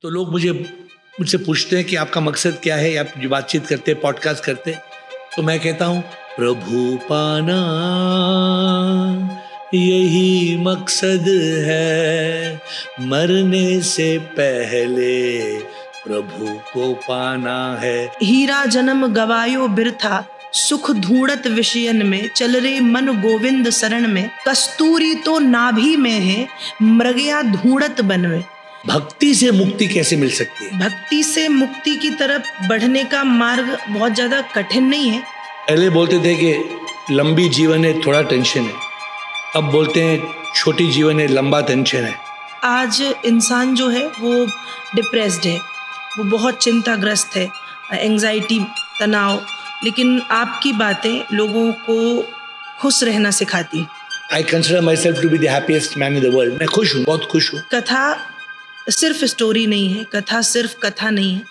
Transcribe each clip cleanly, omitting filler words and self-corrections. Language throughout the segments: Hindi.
तो लोग मुझसे पूछते हैं कि आपका मकसद क्या है, आप जो बातचीत करते हैं, पॉडकास्ट करते हैं, तो मैं कहता हूँ प्रभु पाना यही मकसद है, मरने से पहले प्रभु को पाना है। हीरा जन्म गवायो बिरथा, सुख ढूंढत विषयन में, चल रे मन गोविंद शरण में, कस्तूरी तो नाभि में है, मृगया ढूंढत बन में। भक्ति से मुक्ति कैसे मिल सकती है? भक्ति से मुक्ति की तरफ बढ़ने का मार्ग बहुत ज्यादा कठिन नहीं है। पहले बोलते थे कि लंबी जीवन है, थोड़ा टेंशन है, अब बोलते हैं छोटी जीवन है, लंबा टेंशन है। आज इंसान जो है वो डिप्रेस्ड है, वो बहुत चिंताग्रस्त है, एंजाइटी, तनाव, लेकिन आपकी बातें लोगों को खुश रहना सिखाती। I consider myself to be the happiest man in the world. मैं खुश हूँ, बहुत खुश हूँ। कथा सिर्फ स्टोरी नहीं है, कथा सिर्फ कथा नहीं है।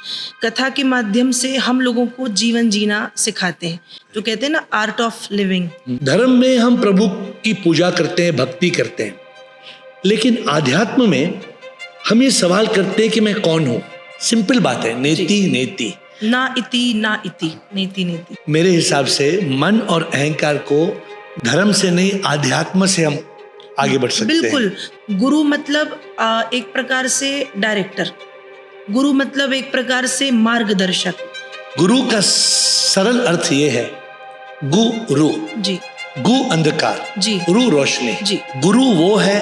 कथा के माध्यम से हम लोगों को जीवन जीना सिखाते हैं, जो कहते हैं ना आर्ट ऑफ लिविंग। धर्म में हम प्रभु की पूजा करते हैं, भक्ति करते हैं, लेकिन आध्यात्म में हम ये सवाल करते हैं कि मैं कौन हूँ। सिंपल बात है, नेति नेति, ना इति ना इति, नेति नेति। मेरे हिसाब से मन और अहंकार को धर्म से नहीं, आध्यात्म से हम आगे बढ़ सकते हैं। बिल्कुल। गुरु मतलब एक प्रकार से डायरेक्टर, गुरु मतलब एक प्रकार से मार्गदर्शक। गुरु का सरल अर्थ ये है, गुरु जी, गु अंधकार जी, रू रोशनी जी। गुरु वो है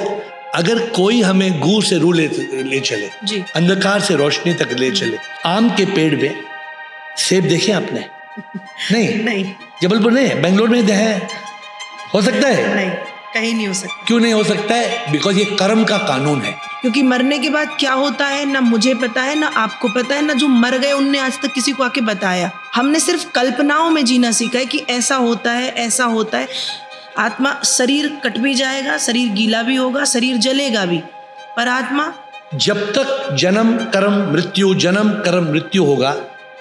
अगर कोई हमें गु से रू ले चले, जी। अंधकार से रोशनी तक ले चले। आम के पेड़ पे सेब देखे आपने? नहीं, जबलपुर नहीं, बेंगलोर में है, हो सकता है? नहीं, कहीं नहीं हो सकता। क्यों नहीं हो सकता है? बिकॉज ये कर्म का कानून है। क्योंकि मरने के बाद क्या होता है ना मुझे पता है, ना आपको पता है, ना जो मर गए उनने आज तक किसी को आके बताया। हमने सिर्फ कल्पनाओं में जीना सीखा है कि ऐसा होता है, ऐसा होता है। आत्मा, शरीर कट भी जाएगा, शरीर गीला भी होगा, शरीर जलेगा भी, पर आत्मा जब तक जन्म कर्म मृत्यु, जन्म कर्म मृत्यु होगा,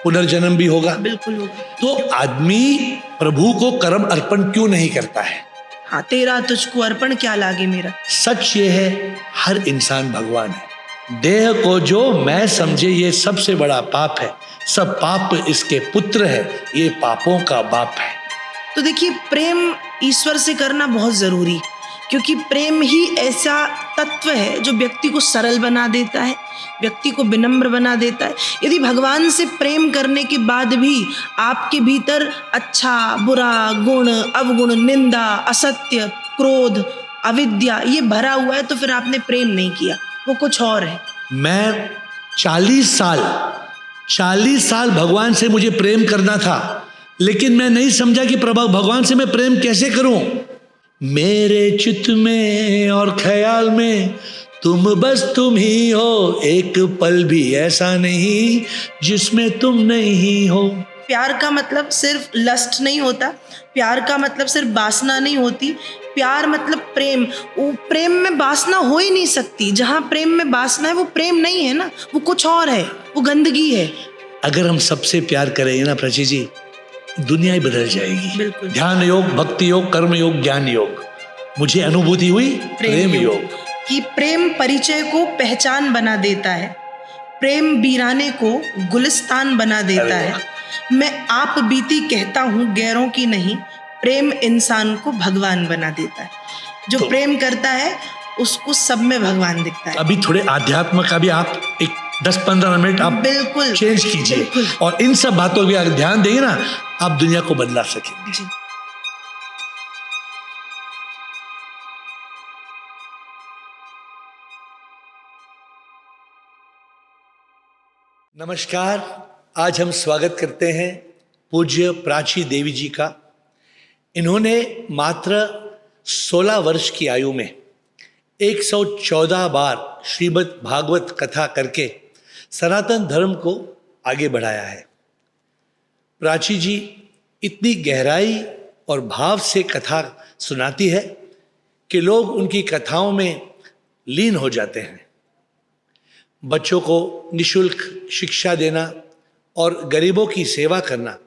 पुनर्जन्म भी होगा। बिल्कुल होगा। तो आदमी प्रभु को कर्म अर्पण क्यों नहीं करता है? हाँ, तेरा तुझको अर्पण क्या लागे मेरा। सच ये है, हर इंसान भगवान है। देह को जो मैं समझे ये सबसे बड़ा पाप है, सब पाप इसके पुत्र है, ये पापों का बाप है। तो देखिए, प्रेम ईश्वर से करना बहुत जरूरी, क्योंकि प्रेम ही ऐसा तत्व है जो व्यक्ति को सरल बना देता है, व्यक्ति को विनम्र बना देता है। यदि भगवान से प्रेम करने के बाद भी आपके भीतर अच्छा बुरा, गुण अवगुण, निंदा, असत्य, क्रोध, अविद्या ये भरा हुआ है, तो फिर आपने प्रेम नहीं किया, वो कुछ और है। मैं 40 साल भगवान से मुझे प्रेम करना था, लेकिन मैं नहीं समझा कि भगवान से मैं प्रेम कैसे करूं। मेरे चित्त में और ख्याल में तुम ही हो, एक पल भी ऐसा नहीं जिसमें तुम नहीं हो। प्यार का मतलब सिर्फ लस्ट नहीं होता, प्यार का मतलब सिर्फ वासना नहीं होती। प्यार मतलब प्रेम। वो प्रेम में वासना हो ही नहीं सकती। जहाँ प्रेम में वासना है वो प्रेम नहीं है ना, वो कुछ और है, वो गंदगी है। अगर हम सबसे प्यार करेंगे ना प्राची जी, दुनिया ही बदल जाएगी। बिल्कुल। ध्यान योग, भक्ति योग, कर्म योग, ज्ञान योग। मुझे अनुभूति हुई प्रेम योग कि प्रेम परिचय को पहचान बना देता है, प्रेम वीराने को गुलिस्तान बना देता है। मैं आप बीती कहता हूँ गैरों की नहीं, प्रेम इंसान को भगवान बना देता है। जो तो प्रेम करता है उसको सब में भगवान दिखता है। अभी थोड़े आध्यात्म का भी आप एक 10-15 मिनट आप बिल्कुल चेंज कीजिए, और इन सब बातों पर अगर ध्यान देंगे ना, आप दुनिया को बदला सकेंगे। जी। नमस्कार, आज हम स्वागत करते हैं पूज्य प्राची देवी जी का। इन्होंने मात्र 16 वर्ष की आयु में 114 बार श्रीमद् भागवत कथा करके सनातन धर्म को आगे बढ़ाया है। प्राची जी इतनी गहराई और भाव से कथा सुनाती है कि लोग उनकी कथाओं में लीन हो जाते हैं। बच्चों को निःशुल्क शिक्षा देना और गरीबों की सेवा करना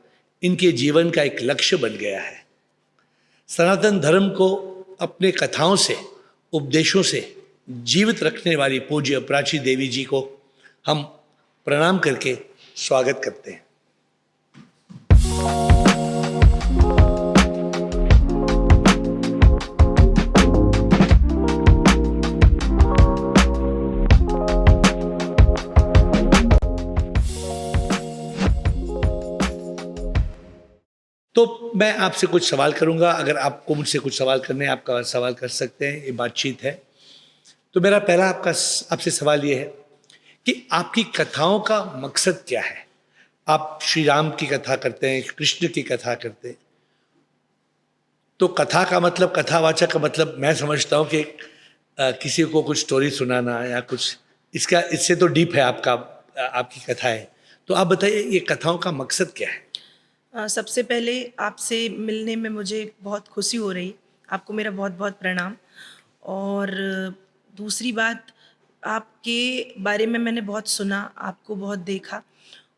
इनके जीवन का एक लक्ष्य बन गया है। सनातन धर्म को अपने कथाओं से, उपदेशों से जीवित रखने वाली पूज्य प्राची देवी जी को हम प्रणाम करके स्वागत करते हैं। तो मैं आपसे कुछ सवाल करूंगा, अगर आपको मुझसे कुछ सवाल करने हैं आपका सवाल कर सकते हैं, ये बातचीत है। तो मेरा पहला आपसे सवाल ये है कि आपकी कथाओं का मकसद क्या है? आप श्री राम की कथा करते हैं, कृष्ण की कथा करते हैं, तो कथा का मतलब, कथावाचक का मतलब मैं समझता हूँ कि किसी को कुछ स्टोरी सुनाना या कुछ, इससे तो डीप है आपकी कथा है। तो आप बताइए ये कथाओं का मकसद क्या है? सबसे पहले आपसे मिलने में मुझे बहुत खुशी हो रही, आपको मेरा बहुत बहुत प्रणाम। और दूसरी बात, आपके बारे में मैंने बहुत सुना, आपको बहुत देखा,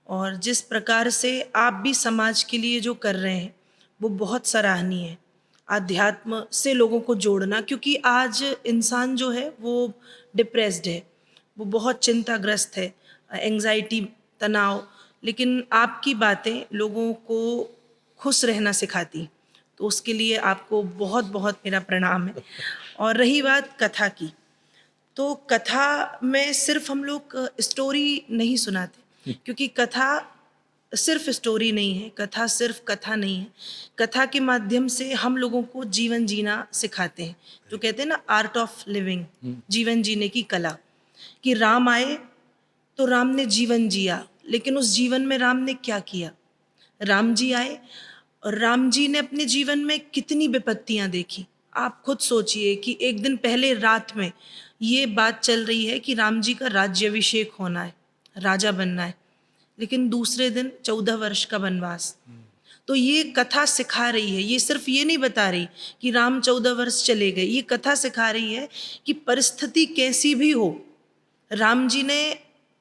और जिस प्रकार से आप भी समाज के लिए जो कर रहे हैं वो बहुत सराहनीय है। आध्यात्म से लोगों को जोड़ना, क्योंकि आज इंसान जो है वो डिप्रेस्ड है, वो बहुत चिंताग्रस्त है, एंजाइटी, तनाव, लेकिन आपकी बातें लोगों को खुश रहना सिखाती, तो उसके लिए आपको बहुत बहुत मेरा प्रणाम है। और रही बात कथा की, तो कथा में सिर्फ हम लोग स्टोरी नहीं सुनाते, क्योंकि कथा सिर्फ स्टोरी नहीं है, कथा सिर्फ कथा नहीं है। कथा के माध्यम से हम लोगों को जीवन जीना सिखाते हैं, जो कहते हैं ना आर्ट ऑफ लिविंग, जीवन जीने की कला। कि राम आए तो राम ने जीवन जिया, लेकिन उस जीवन में राम ने क्या किया? राम जी आए और राम जी ने अपने जीवन में कितनी विपत्तियां देखी। आप खुद सोचिए कि एक दिन पहले रात में ये बात चल रही है कि राम जी का राज्याभिषेक होना है, राजा बनना है, लेकिन दूसरे दिन 14 वर्ष का वनवास। तो ये कथा सिखा रही है, ये सिर्फ ये नहीं बता रही कि राम 14 वर्ष चले गए, ये कथा सिखा रही है कि परिस्थिति कैसी भी हो, राम जी ने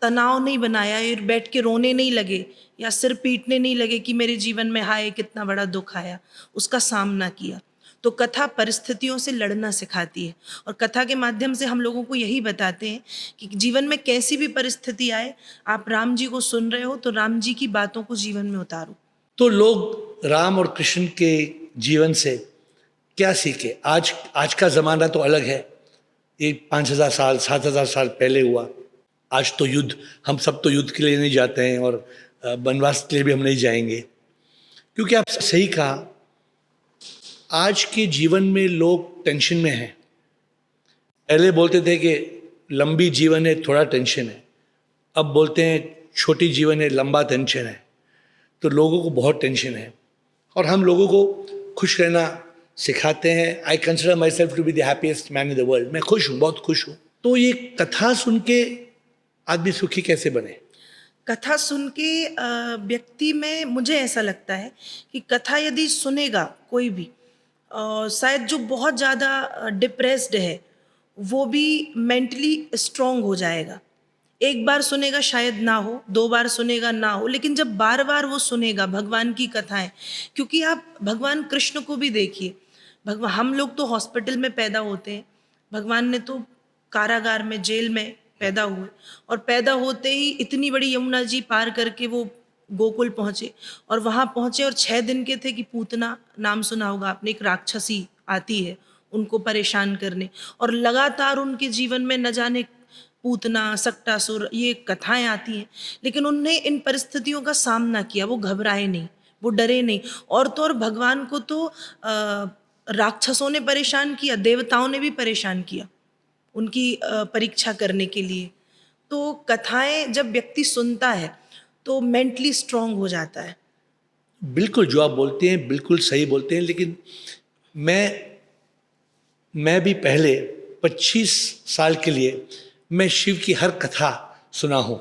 तनाव नहीं बनाया और बैठ के रोने नहीं लगे या सिर पीटने नहीं लगे कि मेरे जीवन में हाय कितना बड़ा दुख आया, उसका सामना किया। तो कथा परिस्थितियों से लड़ना सिखाती है, और कथा के माध्यम से हम लोगों को यही बताते हैं कि जीवन में कैसी भी परिस्थिति आए, आप राम जी को सुन रहे हो तो राम जी की बातों को जीवन में उतारो। तो लोग राम और कृष्ण के जीवन से क्या सीखे? आज का ज़माना तो अलग है, ये 5000 साल 7000 साल पहले हुआ। आज तो युद्ध, हम सब तो युद्ध के लिए नहीं जाते हैं और वनवास के लिए भी हम नहीं जाएंगे, क्योंकि आप सही कहा, आज के जीवन में लोग टेंशन में हैं। पहले बोलते थे कि लंबी जीवन है थोड़ा टेंशन है, अब बोलते हैं छोटी जीवन है लंबा टेंशन है। तो लोगों को बहुत टेंशन है और हम लोगों को खुश रहना सिखाते हैं। I consider myself to be the happiest man in the world. मैं खुश हूँ, बहुत खुश हूँ। तो ये कथा सुन के आदमी सुखी कैसे बने? कथा सुन के व्यक्ति में, मुझे ऐसा लगता है कि कथा यदि सुनेगा कोई भी, शायद जो बहुत ज़्यादा डिप्रेस्ड है वो भी मेंटली स्ट्रांग हो जाएगा। एक बार सुनेगा शायद ना हो, 2 बार सुनेगा ना हो, लेकिन जब बार बार वो सुनेगा भगवान की कथाएं, क्योंकि आप भगवान कृष्ण को भी देखिए, भगवान, हम लोग तो हॉस्पिटल में पैदा होते हैं, भगवान ने तो कारागार में, जेल में पैदा हुए, और पैदा होते ही इतनी बड़ी यमुना जी पार करके वो गोकुल पहुँचे, और वहाँ पहुँचे और 6 दिन के थे कि पूतना, नाम सुना होगा आपने, एक राक्षसी आती है उनको परेशान करने, और लगातार उनके जीवन में न जाने पूतना, सक्टासुर, ये कथाएं आती हैं, लेकिन उनने इन परिस्थितियों का सामना किया, वो घबराए नहीं, वो डरे नहीं। और तो और भगवान को तो राक्षसों ने परेशान किया, देवताओं ने भी परेशान किया उनकी परीक्षा करने के लिए। तो कथाएं जब व्यक्ति सुनता है तो मेंटली स्ट्रांग हो जाता है। बिल्कुल, जो आप बोलते हैं बिल्कुल सही बोलते हैं, लेकिन मैं भी पहले 25 साल के लिए मैं शिव की हर कथा सुना हूँ।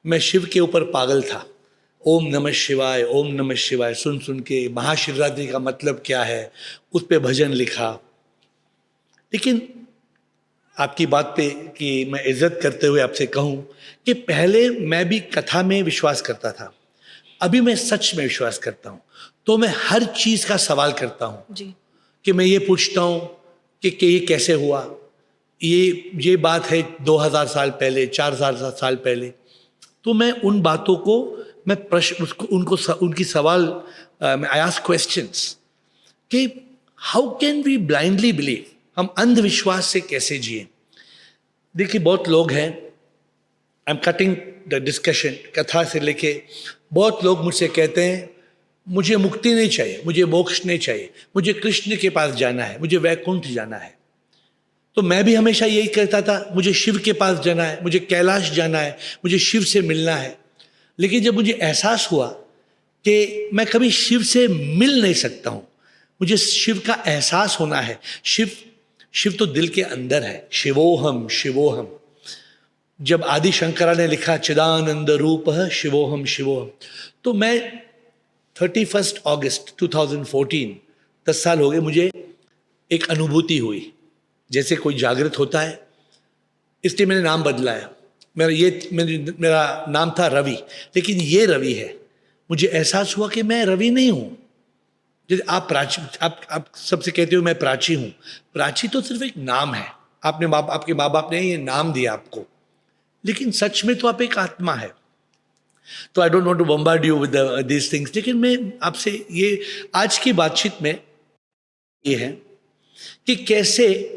मैं शिव के ऊपर पागल था। ओम नमः शिवाय, ओम नमः शिवाय सुन सुन के महाशिवरात्रि का मतलब क्या है उस पे भजन लिखा। लेकिन आपकी बात पे कि मैं इज्जत करते हुए आपसे कहूँ कि पहले मैं भी कथा में विश्वास करता था, अभी मैं सच में विश्वास करता हूँ। तो मैं हर चीज़ का सवाल करता हूँ जी। कि मैं ये पूछता हूँ कि ये कैसे हुआ, ये बात है 2000 साल पहले, 4000 साल पहले, तो मैं उन बातों को मैं प्रश्न उनकी सवाल आई आस्क क्वेश्चंस कि how can we blindly believe, हम अंधविश्वास से कैसे जिए। देखिए बहुत लोग हैं, I am cutting the discussion, कथा से लेके बहुत लोग मुझसे कहते हैं मुझे मुक्ति नहीं चाहिए, मुझे मोक्ष नहीं चाहिए, मुझे कृष्ण के पास जाना है, मुझे वैकुंठ जाना है। तो मैं भी हमेशा यही कहता था मुझे शिव के पास जाना है, मुझे कैलाश जाना है, मुझे शिव से मिलना है। लेकिन जब मुझे एहसास हुआ कि मैं कभी शिव से मिल नहीं सकता हूँ, मुझे शिव का एहसास होना है। शिव तो दिल के अंदर है, शिवोहम शिवोहम। जब आदि शंकरा ने लिखा चिदानंद रूप शिवोहम शिवोहम, तो मैं 31 अगस्त 2014, 10 साल हो गए, मुझे एक अनुभूति हुई जैसे कोई जागृत होता है। इसलिए मैंने नाम बदला है। मेरा नाम था रवि, लेकिन ये रवि है। मुझे एहसास हुआ कि मैं रवि नहीं हूँ। जैसे आप सबसे कहते हो मैं प्राची हूँ, प्राची तो सिर्फ एक नाम है, आपके माँ बाप ने ये नाम दिया आपको, लेकिन सच में तो आप एक आत्मा है। तो I don't want to bombard you with these things, लेकिन मैं आपसे ये आज की बातचीत में ये है कि कैसे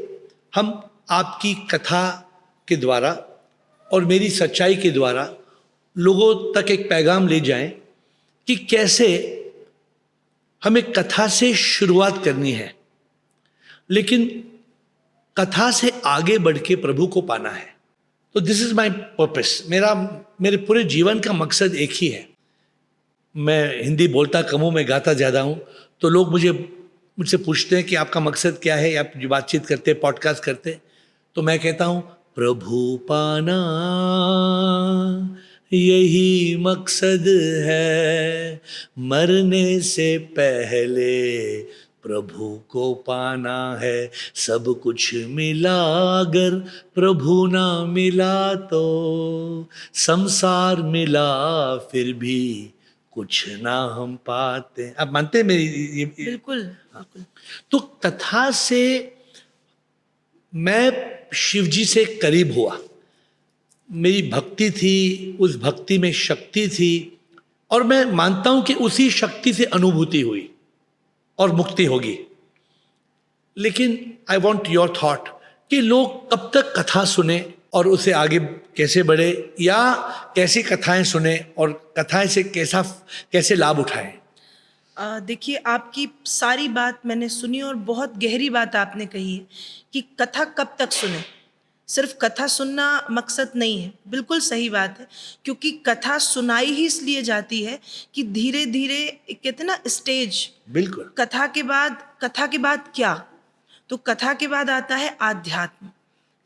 हम आपकी कथा के द्वारा और मेरी सच्चाई के द्वारा लोगों तक एक पैगाम ले जाएं कि कैसे हमें कथा से शुरुआत करनी है, लेकिन कथा से आगे बढ़ के प्रभु को पाना है। तो दिस इज माई पर्पस। मेरे पूरे जीवन का मकसद एक ही है। मैं हिंदी बोलता कम हूँ, मैं गाता ज़्यादा हूँ, तो लोग मुझसे पूछते हैं कि आपका मकसद क्या है, आप जो बातचीत करते, पॉडकास्ट करते, तो मैं कहता हूँ प्रभु पाना यही मकसद है, मरने से पहले प्रभु को पाना है। सब कुछ मिला अगर प्रभु ना मिला तो संसार मिला फिर भी कुछ ना हम पाते। आप मानते हैं मेरी ये? बिल्कुल बिल्कुल। तो कथा से मैं शिवजी से करीब हुआ, मेरी भक्ति थी, उस भक्ति में शक्ति थी, और मैं मानता हूं कि उसी शक्ति से अनुभूति हुई और मुक्ति होगी। लेकिन आई वॉन्ट योर थॉट कि लोग कब तक कथा सुने और उसे आगे कैसे बढ़े, या कैसी कथाएं सुने और कथाएं से कैसे लाभ उठाएं। देखिए, आपकी सारी बात मैंने सुनी और बहुत गहरी बात आपने कही है कि कथा कब तक सुने। सिर्फ कथा सुनना मकसद नहीं है, बिल्कुल सही बात है, क्योंकि कथा सुनाई ही इसलिए जाती है कि धीरे धीरे कहते ना स्टेज, बिल्कुल। कथा के बाद क्या, तो कथा के बाद आता है आध्यात्म,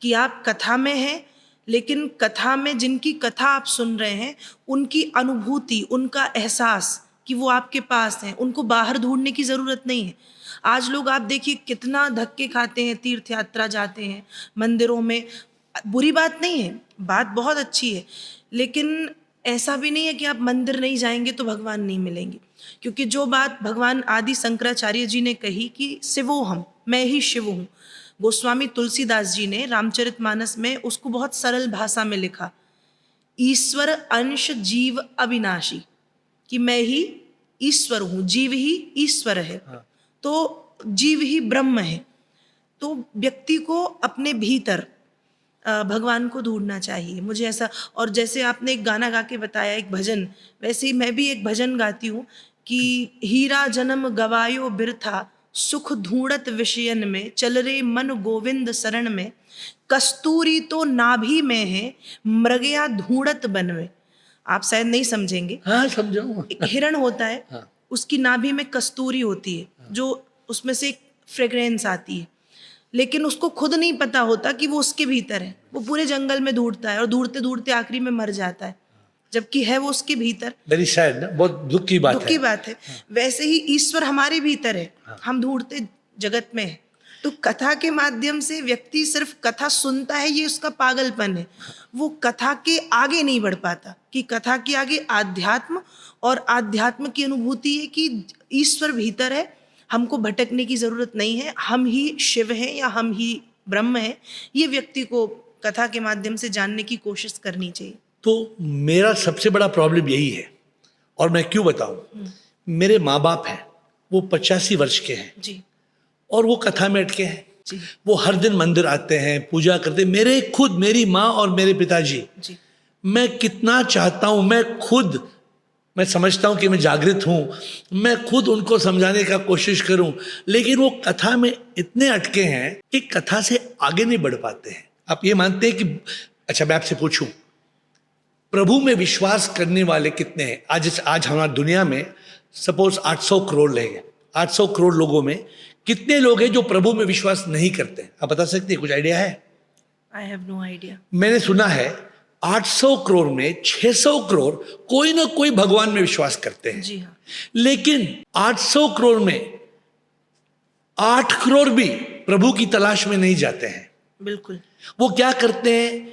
कि आप कथा में हैं, लेकिन कथा में जिनकी कथा आप सुन रहे हैं उनकी अनुभूति, उनका एहसास कि वो आपके पास हैं, उनको बाहर ढूंढने की ज़रूरत नहीं है। आज लोग आप देखिए कितना धक्के खाते हैं, तीर्थ यात्रा जाते हैं मंदिरों में, बुरी बात नहीं है, बात बहुत अच्छी है, लेकिन ऐसा भी नहीं है कि आप मंदिर नहीं जाएंगे तो भगवान नहीं मिलेंगे। क्योंकि जो बात भगवान आदि शंकराचार्य जी ने कही कि शिवोहम, मैं ही शिव हूँ, गोस्वामी तुलसीदास जी ने रामचरितमानस में उसको बहुत सरल भाषा में लिखा, ईश्वर अंश जीव अविनाशी, कि मैं ही ईश्वर हूँ, जीव ही ईश्वर है। हाँ। तो जीव ही ब्रह्म है। तो व्यक्ति को अपने भीतर भगवान को ढूंढना चाहिए, मुझे ऐसा। और जैसे आपने एक गाना गा के बताया, एक भजन, वैसे ही मैं भी एक भजन गाती हूँ कि हीरा जन्म गवायो बिरथा, सुख ढूंढत विषयन में, चल रे मन गोविंद शरण में, कस्तूरी तो नाभि में है, मृगया ढूंढत बन में। आप शायद नहीं समझेंगे। हाँ, समझाऊँ। एक हिरण होता है, हाँ। उसकी नाभि में कस्तूरी होती है, जो उसमें से एक फ्रेग्रेंस आती है, लेकिन उसको खुद नहीं पता होता कि वो उसके भीतर है। वो पूरे जंगल में ढूंढता है और ढूंढते ढूंढते आखिरी में मर जाता है, जबकि है वो उसके भीतर। वेरी सैड ना, बहुत दुख की बात है। दुख की बात है। वैसे ही ईश्वर हमारे भीतर है, हम ढूंढते जगत में है। तो कथा के माध्यम से व्यक्ति सिर्फ कथा सुनता है, ये उसका पागलपन है। वो कथा के आगे नहीं बढ़ पाता, कि कथा के आगे आध्यात्म, और आध्यात्म की अनुभूति है कि ईश्वर भीतर है, हमको भटकने की जरूरत नहीं है, हम ही शिव हैं या हम ही ब्रह्म हैं। ये व्यक्ति को कथा के माध्यम से जानने की कोशिश करनी चाहिए। तो मेरा सबसे बड़ा प्रॉब्लम यही है, और मैं क्यों बताऊं। मेरे माँ बाप हैं, वो 85 वर्ष के हैं जी और वो कथा में अटके हैं। जी वो हर दिन मंदिर आते हैं, पूजा करते हैं। मेरी माँ और मेरे पिताजी, जी मैं कितना चाहता हूं, मैं समझता हूं कि मैं जागृत हूं, मैं खुद उनको समझाने का कोशिश करूं, लेकिन वो कथा में इतने अटके हैं कि कथा से आगे नहीं बढ़ पाते हैं। आप ये मानते हैं कि, अच्छा मैं आपसे पूछूं, प्रभु में विश्वास करने वाले कितने हैं आज हमारी दुनिया में? सपोज 800 करोड़ लेंगे, 800 करोड़ लोगों में कितने लोग हैं जो प्रभु में विश्वास नहीं करते? आप बता सकते हैं? कुछ आइडिया है? I have no idea. मैंने सुना है 800 करोड़ में 600 करोड़ कोई ना कोई भगवान में विश्वास करते हैं। जी हाँ। लेकिन 800 करोड़ में 8 करोड़ भी प्रभु की तलाश में नहीं जाते हैं। बिल्कुल। वो क्या करते हैं?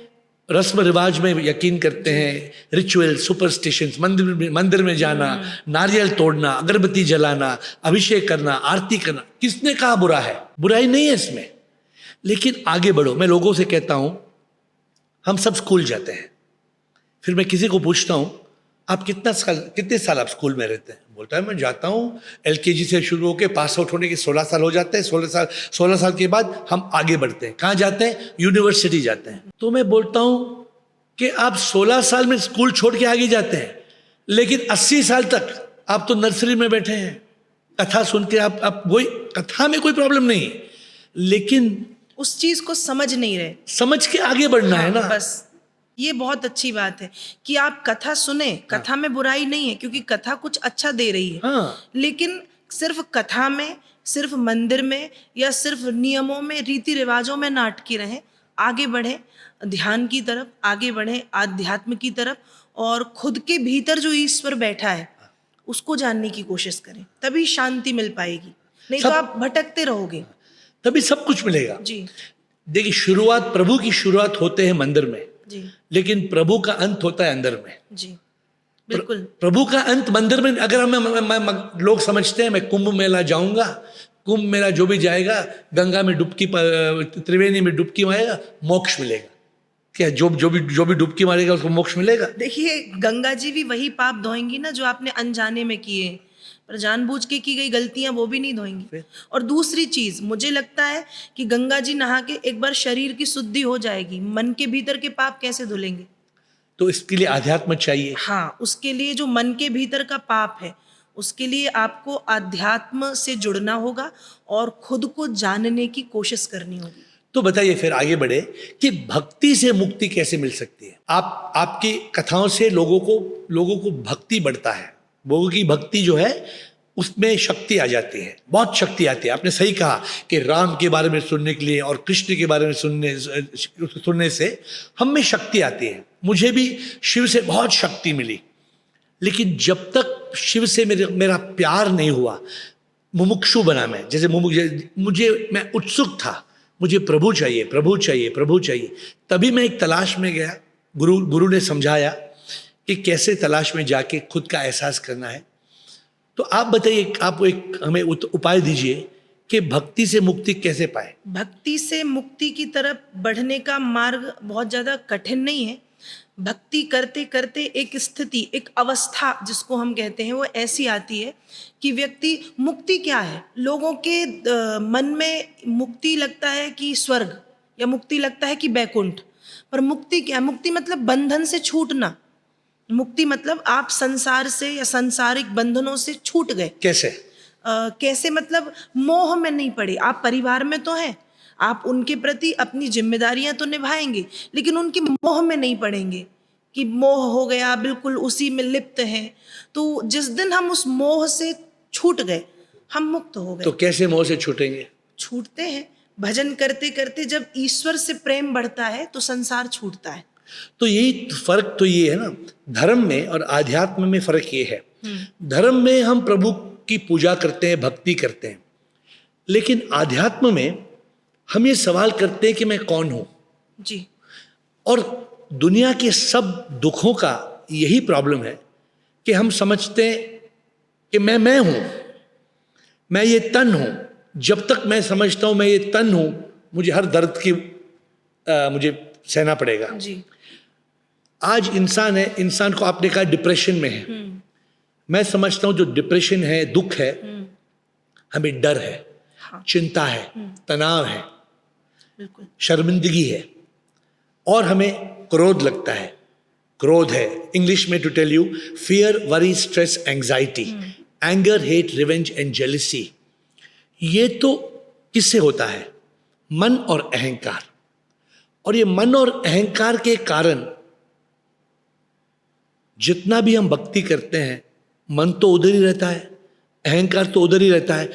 रस्म रिवाज में यकीन करते हैं, रिचुअल, सुपरस्टिशंस, मंदिर में जाना, नारियल तोड़ना, अगरबत्ती जलाना, अभिषेक करना, आरती करना। किसने कहा बुरा है? बुराई नहीं है इसमें, लेकिन आगे बढ़ो। मैं लोगों से कहता हूं, हम सब स्कूल जाते हैं, फिर मैं किसी को पूछता हूं आप कितने साल आप स्कूल में रहते हैं? बोलता है मैं जाता हूं LKG से शुरू होकर पास आउट होने के 16 साल हो जाते हैं। 16 साल के बाद हम आगे बढ़ते हैं। कहाँ जाते हैं? यूनिवर्सिटी जाते हैं। तो मैं बोलता हूं कि आप 16 साल में स्कूल छोड़ के आगे जाते हैं, लेकिन 80 साल तक आप तो नर्सरी में बैठे हैं, कथा सुन के। आप वही कथा में कोई प्रॉब्लम नहीं, लेकिन उस चीज को समझ नहीं रहे। समझ के आगे बढ़ना है ना। बस ये बहुत अच्छी बात है कि आप कथा सुने। कथा में बुराई नहीं है, क्योंकि कथा कुछ अच्छा दे रही है। हाँ। लेकिन सिर्फ कथा में, सिर्फ मंदिर में, या सिर्फ नियमों में, रीति रिवाजों में ना अटके रहें। आगे बढ़े ध्यान की तरफ, आगे बढ़े आध्यात्म की तरफ, और खुद के भीतर जो ईश्वर बैठा है उसको जानने की कोशिश करें। तभी शांति मिल पाएगी, नहीं तो आप भटकते रहोगे। तभी सब कुछ मिलेगा। जी देखिए, प्रभु की शुरुआत होते हैं मंदिर में, जी लेकिन प्रभु का अंत होता है अंदर में। जी बिल्कुल। प्रभु का अंत मंदिर में। अगर लोग समझते हैं मैं कुंभ मेला जाऊंगा, कुंभ मेला जो भी जाएगा, गंगा में डुबकी, त्रिवेणी में डुबकी मारेगा, मोक्ष मिलेगा। क्या जो भी डुबकी मारेगा उसको मोक्ष मिलेगा? देखिए, गंगा जी भी वही पाप धोएंगी ना जो आपने अनजाने में किए, पर जानबूझ के की गई गलतियां वो भी नहीं धोएंगी। और दूसरी चीज, मुझे लगता है कि गंगा जी नहा के एक बार शरीर की शुद्धि हो जाएगी, मन के भीतर के पाप कैसे धुलेंगे? तो इसके लिए आध्यात्म चाहिए। हाँ, उसके लिए जो मन के भीतर का पाप है, उसके लिए आपको आध्यात्म से जुड़ना होगा और खुद को जानने की कोशिश करनी होगी। तो बताइए फिर आगे बढ़े कि भक्ति से मुक्ति कैसे मिल सकती है? आपकी कथाओं से लोगों को भक्ति बढ़ता है। लोगों की भक्ति जो है उसमें शक्ति आ जाती है, बहुत शक्ति आती है। आपने सही कहा कि राम के बारे में सुनने के लिए और कृष्ण के बारे में सुनने से हम में शक्ति आती है। मुझे भी शिव से बहुत शक्ति मिली, लेकिन जब तक शिव से मेरा प्यार नहीं हुआ, मुमुक्षु बना मैं, जैसे मैं उत्सुक था, मुझे प्रभु चाहिए, प्रभु चाहिए, प्रभु चाहिए। तभी मैं एक तलाश में गया। गुरु ने समझाया कि कैसे तलाश में जाके खुद का एहसास करना है। तो आप बताइए, आप एक हमें उपाय दीजिए कि भक्ति से मुक्ति कैसे पाए? भक्ति से मुक्ति की तरफ बढ़ने का मार्ग बहुत ज़्यादा कठिन नहीं है। भक्ति करते करते एक स्थिति, एक अवस्था जिसको हम कहते हैं, वो ऐसी आती है कि व्यक्ति, मुक्ति क्या है? लोगों के मन में मुक्ति लगता है कि स्वर्ग, या मुक्ति लगता है कि बैकुंठ। पर मुक्ति क्या है? मुक्ति मतलब बंधन से छूटना। मुक्ति मतलब आप संसार से या सांसारिक बंधनों से छूट गए। कैसे? कैसे मतलब मोह में नहीं पड़े। आप परिवार में तो हैं, आप उनके प्रति अपनी जिम्मेदारियां तो निभाएंगे, लेकिन उनके मोह में नहीं पड़ेंगे कि मोह हो गया, बिल्कुल उसी में लिप्त हैं। तो जिस दिन हम उस मोह से छूट गए, हम मुक्त हो गए। तो कैसे मोह से छूटेंगे? छूटते हैं भजन करते करते। जब ईश्वर से प्रेम बढ़ता है तो संसार छूटता है। तो यही फर्क तो ये है ना, धर्म में और आध्यात्म में फर्क ये है। धर्म में हम प्रभु की पूजा करते हैं, भक्ति करते हैं, लेकिन आध्यात्म में हम ये सवाल करते हैं कि मैं कौन हूं। जी। और दुनिया के सब दुखों का यही प्रॉब्लम है कि हम समझते हैं कि मैं हूं, मैं ये तन हूं। जब तक मैं समझता हूं मैं ये तन हूं, मुझे हर दर्द की मुझे सहना पड़ेगा। जी। आज इंसान है, इंसान को आपने कहा डिप्रेशन में है। मैं समझता हूं जो डिप्रेशन है, दुख है, हमें डर है, हाँ, चिंता है, तनाव है, बिल्कुल। शर्मिंदगी है, और हमें क्रोध लगता है। क्रोध है इंग्लिश में, to tell you, fear, worry, stress, anxiety, anger, hate, revenge and jealousy. ये तो किससे होता है? मन और अहंकार। और ये मन और अहंकार के कारण जितना भी हम भक्ति करते हैं, मन तो उधर ही रहता है, अहंकार तो उधर ही रहता है।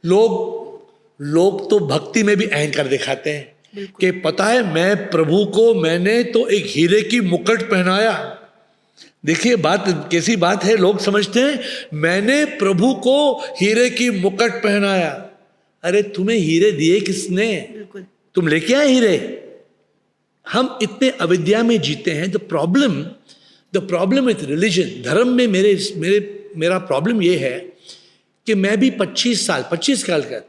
लोग तो भक्ति में भी अहंकार दिखाते हैं कि पता है मैं प्रभु को मैंने तो एक हीरे की मुकुट पहनाया। देखिए बात कैसी बात है, लोग समझते हैं मैंने प्रभु को हीरे की मुकुट पहनाया। अरे तुम्हें हीरे दिए किसने? बिल्कुल। तुम लेके आए हीरे? हम इतने अविद्या में जीते हैं। द प्रॉब्लम विथ रिलीजन, धर्म में मेरा प्रॉब्लम ये है कि मैं भी 25 साल का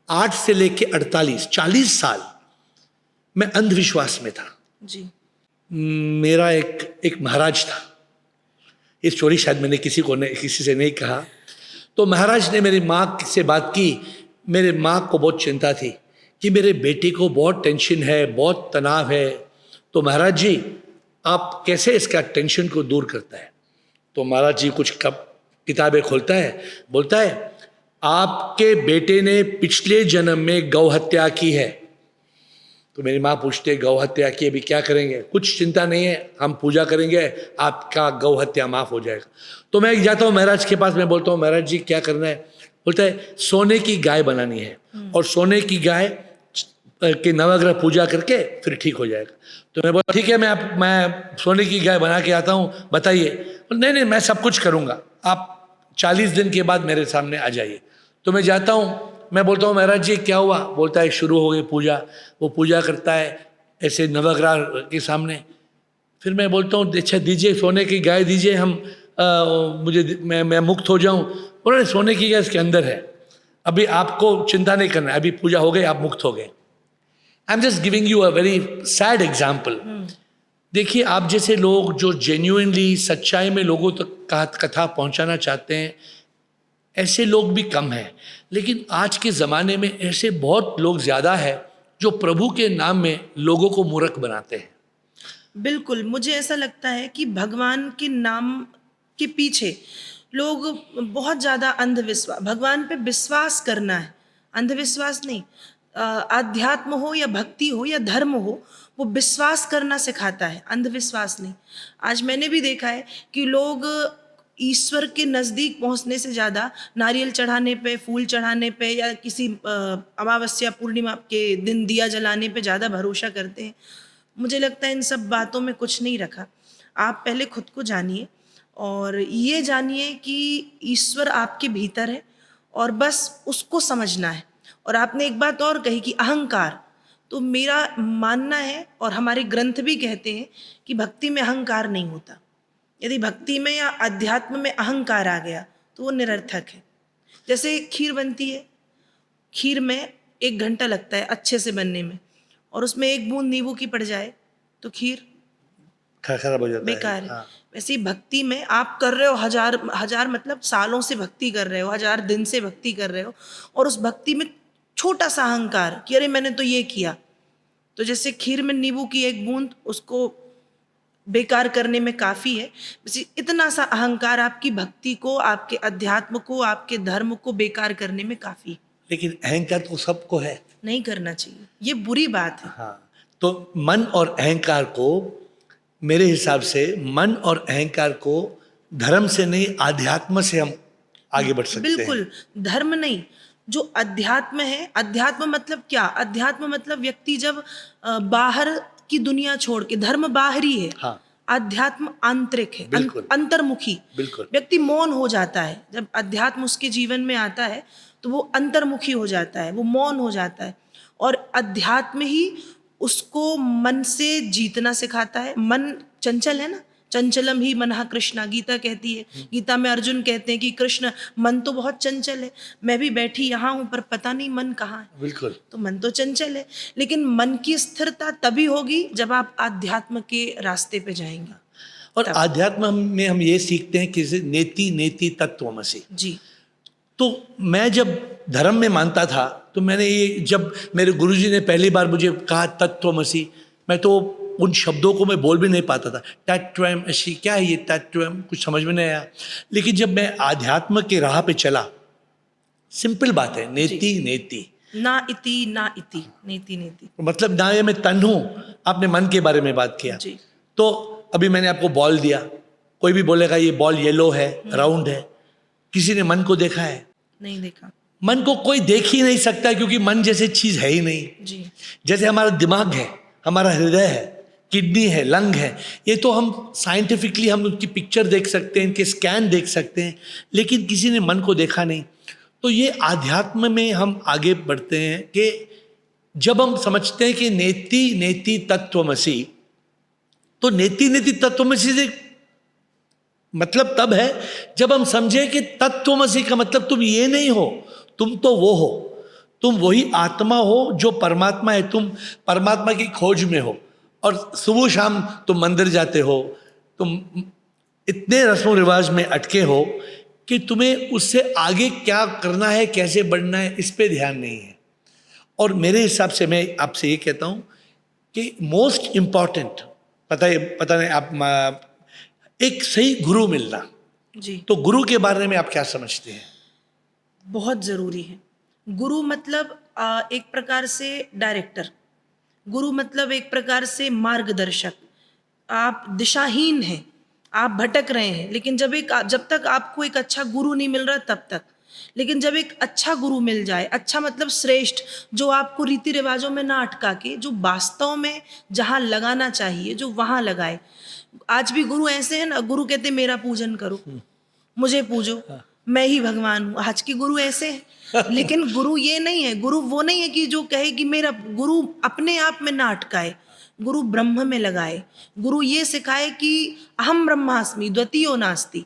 8 से लेके 48 40 साल मैं अंधविश्वास में था जी। मेरा एक महाराज था, ये स्टोरी शायद मैंने किसी से नहीं कहा। तो महाराज ने मेरी माँ से बात की। मेरे माँ को बहुत चिंता थी कि मेरे बेटे को बहुत टेंशन है, बहुत तनाव है। तो महाराज जी आप कैसे इसका टेंशन को दूर करता है? तो महाराज जी कुछ किताबें खोलता है, बोलता है आपके बेटे ने पिछले जन्म में गौ हत्या की है। तो मेरी माँ पूछते गौ हत्या की, अभी क्या करेंगे? कुछ चिंता नहीं है, हम पूजा करेंगे, आपका गौ हत्या माफ हो जाएगा। तो मैं जाता हूँ महाराज के पास, मैं बोलता हूँ महाराज जी क्या करना है? बोलता है सोने की गाय बनानी है और सोने की गाय के नवग्रह पूजा करके फिर ठीक हो जाएगा। तो मैं बोला ठीक है, मैं सोने की गाय बना के आता हूँ, बताइए। नहीं मैं सब कुछ करूँगा, आप 40 दिन के बाद मेरे सामने आ जाइए। तो मैं जाता हूँ, मैं बोलता हूँ महाराज जी क्या हुआ? बोलता है शुरू हो गई पूजा। वो पूजा करता है ऐसे नवग्रह के सामने। फिर मैं बोलता हूँ अच्छा दीजिए, सोने की गाय दीजिए, मैं मुक्त हो जाऊँ। बोला सोने की गाय इसके अंदर है, अभी आपको चिंता नहीं करना है, अभी पूजा हो गई, आप मुक्त हो गए। I am just giving you a very sad example. देखिए आप जैसे लोग जो जेन्युइनली सच्चाई में लोगों तक कथा पहुंचाना चाहते हैं, ऐसे लोग भी कम हैं। लेकिन आज के ज़माने में ऐसे बहुत लोग ज़्यादा है जो प्रभु के नाम में लोगों को मूर्ख बनाते हैं। बिल्कुल, मुझे ऐसा लगता है कि भगवान के नाम के पीछे लोग बहुत ज़्यादा भगवान पे विश्वास करना है, अंधविश्वास नहीं। आध्यात्म हो या भक्ति हो या धर्म हो, वो विश्वास करना सिखाता है, अंधविश्वास नहीं। आज मैंने भी देखा है कि लोग ईश्वर के नज़दीक पहुंचने से ज़्यादा नारियल चढ़ाने पे, फूल चढ़ाने पे या किसी अमावस्या पूर्णिमा के दिन दिया जलाने पे ज़्यादा भरोसा करते हैं। मुझे लगता है इन सब बातों में कुछ नहीं रखा। आप पहले खुद को जानिए और ये जानिए कि ईश्वर आपके भीतर है और बस उसको समझना है। और आपने एक बात और कही कि अहंकार, तो मेरा मानना है और हमारे ग्रंथ भी कहते हैं कि भक्ति में अहंकार नहीं होता। यदि भक्ति में या अध्यात्म में अहंकार आ गया तो वो निरर्थक है। जैसे खीर बनती है, खीर में 1 घंटा लगता है अच्छे से बनने में, और उसमें 1 बूंद नींबू की पड़ जाए तो खीर खराब हो जाता है, बेकार है। हाँ। वैसे ही भक्ति में आप कर रहे हो, हजार मतलब सालों से भक्ति कर रहे हो, 1000 दिन से भक्ति कर रहे हो, और उस भक्ति में छोटा सा अहंकार कि अरे मैंने तो ये किया, तो जैसे खीर में नींबू की 1 बूंद उसको बेकार करने में काफ़ी है, वैसे इतना सा अहंकार आपकी भक्ति को, आपके अध्यात्म को, आपके धर्म को बेकार करने में काफ़ी है। लेकिन अहंकार तो सबको है, नहीं करना चाहिए, ये बुरी बात है। हाँ। तो मन और अहंकार को, मेरे हिसाब से मन और अहंकार को धर्म से नहीं, आध्यात्म से हम आगे बढ़ सकते हैं। बिल्कुल, धर्म नहीं, जो अध्यात्म है। अध्यात्म मतलब क्या? अध्यात्म मतलब व्यक्ति जब बाहर की दुनिया छोड़ के, धर्म बाहरी है, हाँ। अध्यात्म आंतरिक है, अंतर्मुखी। बिल्कुल। व्यक्ति मौन हो जाता है जब अध्यात्म उसके जीवन में आता है, तो वो अंतर्मुखी हो जाता है, वो मौन हो जाता है। और अध्यात्म ही उसको मन से जीतना सिखाता है। मन चंचल है ना, चंचलम ही मनः कृष्णा, गीता कहती है। गीता में अर्जुन कहते हैं कि कृष्ण मन तो बहुत चंचल है, मैं भी बैठी यहाँ हूँ पर पता नहीं मन कहाँ है। बिल्कुल। तो मन तो चंचल है, लेकिन मन की स्थिरता तभी होगी जब आप आध्यात्म के रास्ते पे जाएंगे। और आध्यात्म में हम ये सीखते हैं कि नेति नेति तत्वमसि। जी तो मैं जब धर्म में मानता था तो मैंने ये, जब मेरे गुरुजी ने पहली बार मुझे कहा तत्वमसि, मैं तो उन शब्दों को मैं बोल भी नहीं पाता था। तत्वमसि क्या है ये तत्वम, कुछ समझ में नहीं आया। लेकिन जब मैं आध्यात्म के राह पे चला, सिंपल बात है, नेति नेति, ना इति ना इति, नेति नेति, मतलब ना ये मैं तन हूँ। आपने मन के बारे में बात किया, जी तो अभी मैंने आपको बॉल दिया, कोई भी बोलेगा ये बॉल येलो है, राउंड है। किसी ने मन को देखा है? नहीं देखा। मन को कोई देख ही नहीं सकता, क्योंकि मन जैसे चीज है ही नहीं। जी जैसे हमारा दिमाग है, हमारा हृदय है, किडनी है, लंग है, ये तो हम साइंटिफिकली हम उनकी पिक्चर देख सकते हैं, इनके स्कैन देख सकते हैं, लेकिन किसी ने मन को देखा नहीं। तो ये आध्यात्म में हम आगे बढ़ते हैं कि जब हम समझते हैं कि नेति नेति तत्वमसि, तो नेति नेति तत्वमसि से मतलब तब है जब हम समझे कि तत्वमसि का मतलब तुम ये नहीं हो, तुम तो वो हो, तुम वही आत्मा हो जो परमात्मा है, तुम परमात्मा की खोज में हो। और सुबह शाम तुम मंदिर जाते हो, तुम इतने रस्म रिवाज में अटके हो कि तुम्हें उससे आगे क्या करना है, कैसे बढ़ना है, इस पे ध्यान नहीं है। और मेरे हिसाब से मैं आपसे ये कहता हूँ कि मोस्ट इम्पॉर्टेंट, पता नहीं आप, एक सही गुरु मिलना। जी तो गुरु के बारे में आप क्या समझते हैं? बहुत ज़रूरी है। गुरु मतलब एक प्रकार से डायरेक्टर, गुरु मतलब एक प्रकार से मार्गदर्शक। आप दिशाहीन हैं, आप भटक रहे हैं, लेकिन जब तक आपको एक अच्छा गुरु नहीं मिल रहा तब तक। लेकिन जब एक अच्छा गुरु मिल जाए, अच्छा मतलब श्रेष्ठ, जो आपको रीति रिवाजों में ना अटका के, जो वास्तव में जहाँ लगाना चाहिए जो वहाँ लगाए। आज भी गुरु ऐसे हैं ना, गुरु कहते मेरा पूजन करो, मुझे पूजो, मैं ही भगवान हूँ। आज के गुरु ऐसे हैं, लेकिन गुरु ये नहीं है। गुरु वो नहीं है कि जो कहे कि मेरा, गुरु अपने आप में ना अटकाए, गुरु ब्रह्म में लगाए। गुरु ये सिखाए कि अहम ब्रह्मास्मि द्वितीयो नास्ति,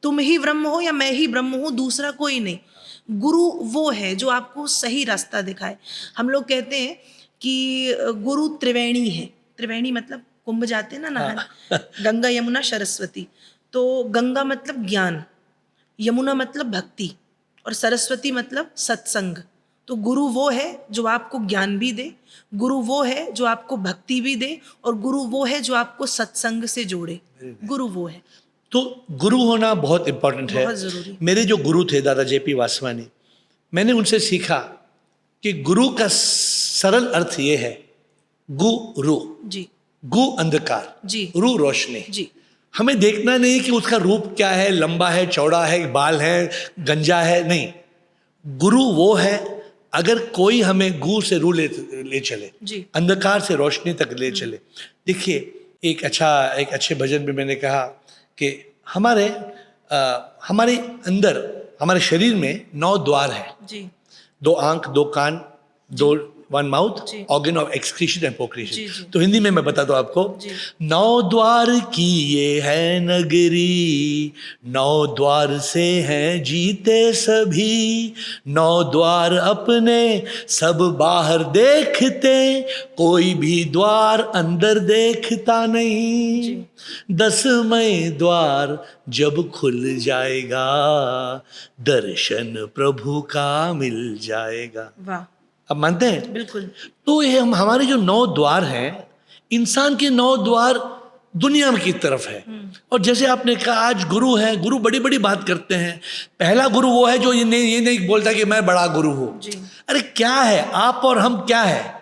तुम ही ब्रह्म हो या मैं ही ब्रह्म हूँ, दूसरा कोई नहीं। गुरु वो है जो आपको सही रास्ता दिखाए। हम लोग कहते हैं कि गुरु त्रिवेणी है। त्रिवेणी मतलब कुंभ जाते हैं ना नहाने, गंगा यमुना सरस्वती। तो गंगा मतलब ज्ञान, यमुना मतलब भक्ति, और सरस्वती मतलब सत्संग। तो गुरु वो है जो आपको ज्ञान भी दे, गुरु वो है जो आपको भक्ति भी दे, और गुरु वो है जो आपको सत्संग से जोड़े। गुरु वो है। तो गुरु होना बहुत इंपॉर्टेंट है। बहुत जरूरी। मेरे जो गुरु थे दादा JP वासवानी, मैंने उनसे सीखा कि गुरु का सरल अर्थ ये है, गुरु, जी गु अंधकार, जी रू रोशनी। जी हमें देखना नहीं कि उसका रूप क्या है, लंबा है, चौड़ा है, बाल है, गंजा है, नहीं। गुरु वो है, अगर कोई हमें गु से रू ले चले, जी अंधकार से रोशनी तक ले चले। देखिए, एक अच्छे भजन में मैंने कहा कि हमारे अंदर, हमारे शरीर में 9 द्वार है। जी 2 आंख, 2 कान, 1 माउथ, जी। ऑर्गन ऑफ एक्सक्रीशन एंड जी, प्रोक्रिएशन। जी। तो हिंदी में मैं बताता हूँ आपको। जी। 9 द्वार की ये है नगरी, 9 द्वार से हैं जीते सभी, 9 द्वार अपने सब बाहर देखते, कोई भी द्वार अंदर देखता नहीं। जी। 10वें द्वार जब खुल जाएगा, दर्शन प्रभु का मिल जाएगा। वाह, अब मानते हैं? बिल्कुल। तो ये हमारे जो 9 द्वार हैं, इंसान के 9 द्वार दुनिया की तरफ है। और जैसे आपने कहा, आज गुरु है, गुरु बड़ी बड़ी बात करते हैं। पहला गुरु वो है जो ये नहीं बोलता कि मैं बड़ा गुरु हूँ। जी। अरे क्या है आप और हम, क्या है?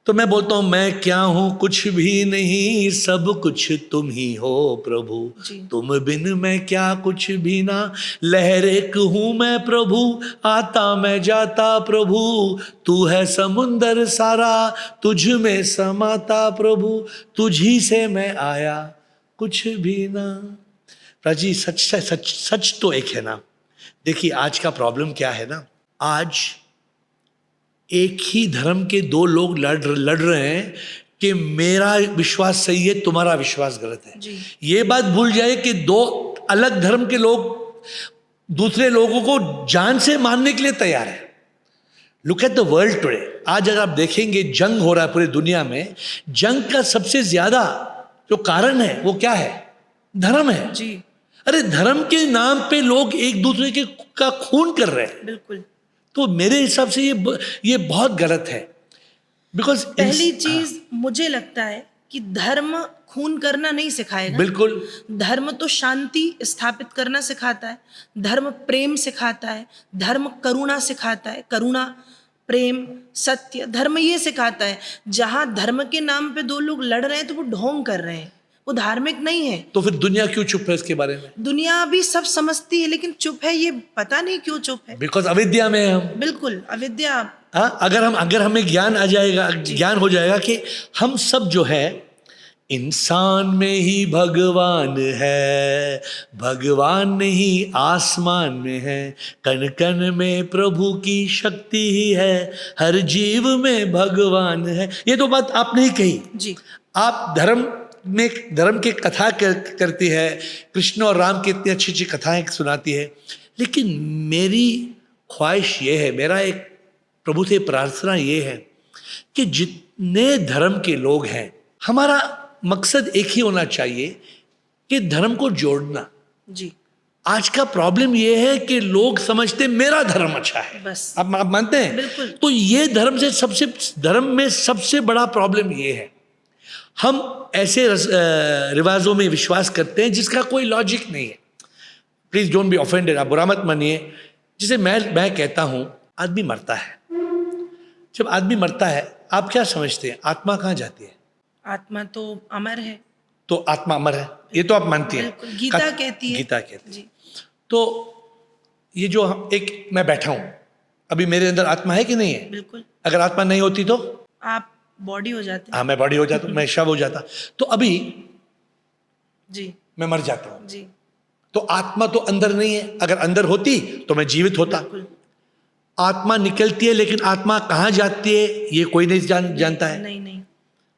तो मैं बोलता हूँ, मैं क्या हूँ? कुछ भी नहीं, सब कुछ तुम ही हो प्रभु। जी। तुम बिन मैं क्या, कुछ भी ना, लहर एक हूँ मैं प्रभु, आता मैं जाता प्रभु, तू है समुंदर सारा, तुझ में समाता प्रभु, तुझी से मैं आया, कुछ भी ना। राजी, सच तो एक है ना। देखिए, आज का प्रॉब्लम क्या है ना, आज एक ही धर्म के 2 लोग लड़ रहे हैं कि मेरा विश्वास सही है, तुम्हारा विश्वास गलत है। जी। ये बात भूल जाए कि 2 अलग धर्म के लोग दूसरे लोगों को जान से मारने के लिए तैयार है। Look at the world today. आज अगर आप देखेंगे, जंग हो रहा है पूरी दुनिया में। जंग का सबसे ज्यादा जो कारण है वो क्या है? धर्म है। जी अरे धर्म के नाम पे लोग एक दूसरे के का खून कर रहे हैं, बिल्कुल। तो मेरे हिसाब से ये बहुत गलत है। बिकॉज पहली चीज मुझे लगता है कि धर्म खून करना नहीं सिखाएगा। बिल्कुल धर्म तो शांति स्थापित करना सिखाता है, धर्म प्रेम सिखाता है, धर्म करुणा सिखाता है, करुणा प्रेम सत्य, धर्म ये सिखाता है। जहां धर्म के नाम पे दो लोग लड़ रहे हैं तो वो ढोंग कर रहे हैं, वो धार्मिक नहीं है। तो फिर दुनिया क्यों चुप है इसके बारे में? दुनिया भी सब समझती है लेकिन चुप है, ये पता नहीं क्यों चुप है। बिकॉज अविद्या में है हम। बिल्कुल अविद्या। हाँ, अगर हमें ज्ञान आ जाएगा, ज्ञान हो जाएगा कि हम सब जो है इंसान में ही भगवान है, भगवान नहीं आसमान में है, कण कण में प्रभु की शक्ति ही है, हर जीव में भगवान है। ये तो बात आपने ही कही। जी आप धर्म की कथा करती है, कृष्ण और राम की इतनी अच्छी अच्छी कथाएं सुनाती है, लेकिन मेरी ख्वाहिश ये है, मेरा एक प्रभु से प्रार्थना ये है कि जितने धर्म के लोग हैं, हमारा मकसद एक ही होना चाहिए कि धर्म को जोड़ना। जी आज का प्रॉब्लम ये है कि लोग समझते मेरा धर्म अच्छा है, बस। आप मानते हैं? बिल्कुल। तो ये धर्म में सबसे बड़ा प्रॉब्लम ये है, हम ऐसे रिवाजों में विश्वास करते हैं जिसका कोई लॉजिक नहीं है। प्लीज डोंट बी ऑफेंडेड, आप बुरा मत मानिए। जिसे मैं कहता हूं, आदमी मरता है। जब आदमी मरता है, आप क्या समझते हैं आत्मा कहाँ जाती है? आत्मा तो अमर है। तो आत्मा अमर है, ये तो आप मानती हैं। बिल्कुल, गीता कहती है। गीता कहती है। जी तो ये जो मैं बैठा हूं, अभी मेरे अंदर आत्मा है कि नहीं है? बिल्कुल। अगर आत्मा नहीं होती तो आप बॉडी हो जाते हैं। हाँ, मैं बॉडी हो जाता, मैं शव हो जाता। तो अभी जी मैं मर जाता हूं, जी तो आत्मा तो अंदर नहीं है। अगर अंदर होती तो मैं जीवित होता। बिल्कुल। आत्मा निकलती है, लेकिन आत्मा कहाँ जाती है ये कोई नहीं जानता है। नहीं नहीं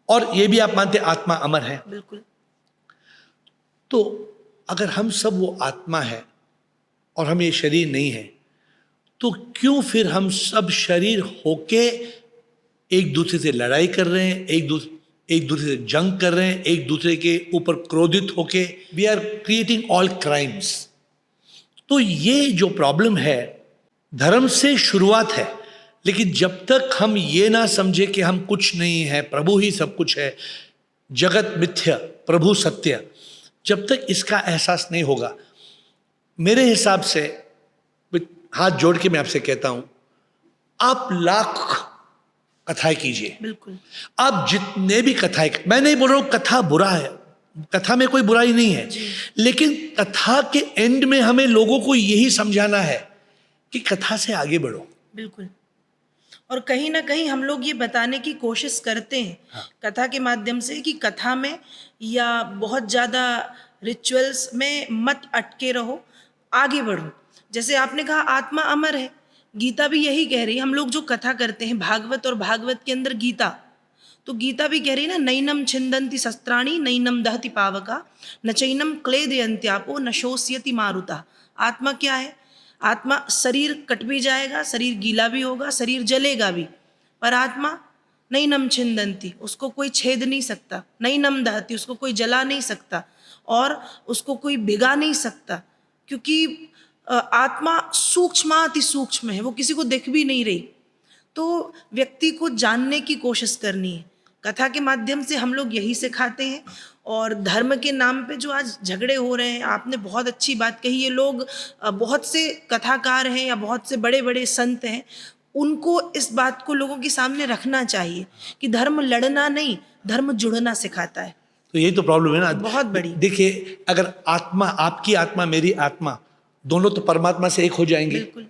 और ये भी आप मानते हैं आत्मा अमर है। बिल्कुल। तो अगर हम सब वो आत्मा है और हम ये शरीर नहीं है, तो क्यों फिर हम सब शरीर होके एक दूसरे से लड़ाई कर रहे हैं, एक दूसरे से जंग कर रहे हैं, एक दूसरे के ऊपर क्रोधित होके we are creating all crimes. तो ये जो प्रॉब्लम है, धर्म से शुरुआत है, लेकिन जब तक हम ये ना समझे कि हम कुछ नहीं है, प्रभु ही सब कुछ है, जगत मिथ्या प्रभु सत्य, जब तक इसका एहसास नहीं होगा, मेरे हिसाब से हाथ जोड़ के मैं आपसे कहता हूं, आप लाख कथाएं कीजिए। बिल्कुल। आप जितने भी कथाएं, मैं नहीं बोल रहा हूं कथा बुरा है, कथा में कोई बुराई नहीं है, लेकिन कथा के एंड में हमें लोगों को यही समझाना है कि कथा से आगे बढ़ो। बिल्कुल। और कहीं ना कहीं हम लोग ये बताने की कोशिश करते हैं कथा के माध्यम से कि कथा में या बहुत ज़्यादा रिचुअल्स में मत अटके रहो, आगे बढ़ो। जैसे आपने कहा आत्मा अमर है, गीता भी यही कह रही है। हम लोग जो कथा करते हैं भागवत, और भागवत के अंदर गीता, तो गीता भी कह रही है ना, नैनम छिंदन्ति शस्त्राणि नैनम दहति पावका न चैनम क्लेदयन्त्यापो न शोष्यति मारुता। आत्मा क्या है? आत्मा, शरीर कट भी जाएगा, शरीर गीला भी होगा, शरीर जलेगा भी, पर आत्मा नैनम छिंदन्ति, उसको कोई छेद नहीं सकता, नैनम दहति, उसको कोई जला नहीं सकता, और उसको कोई भिगा नहीं सकता, क्योंकि आत्मा सूक्ष्माति सूक्ष्म है, वो किसी को दिख भी नहीं रही। तो व्यक्ति को जानने की कोशिश करनी है। कथा के माध्यम से हम लोग यही सिखाते हैं। और धर्म के नाम पे जो आज झगड़े हो रहे हैं, आपने बहुत अच्छी बात कही, ये लोग बहुत से कथाकार हैं या बहुत से बड़े बड़े संत हैं, उनको इस बात को लोगों के सामने रखना चाहिए कि धर्म लड़ना नहीं, धर्म जुड़ना सिखाता है। तो यही तो प्रॉब्लम है ना, बहुत बड़ी। देखिए, अगर आत्मा, आपकी आत्मा मेरी आत्मा, दोनों तो परमात्मा से एक हो जाएंगे। बिल्कुल।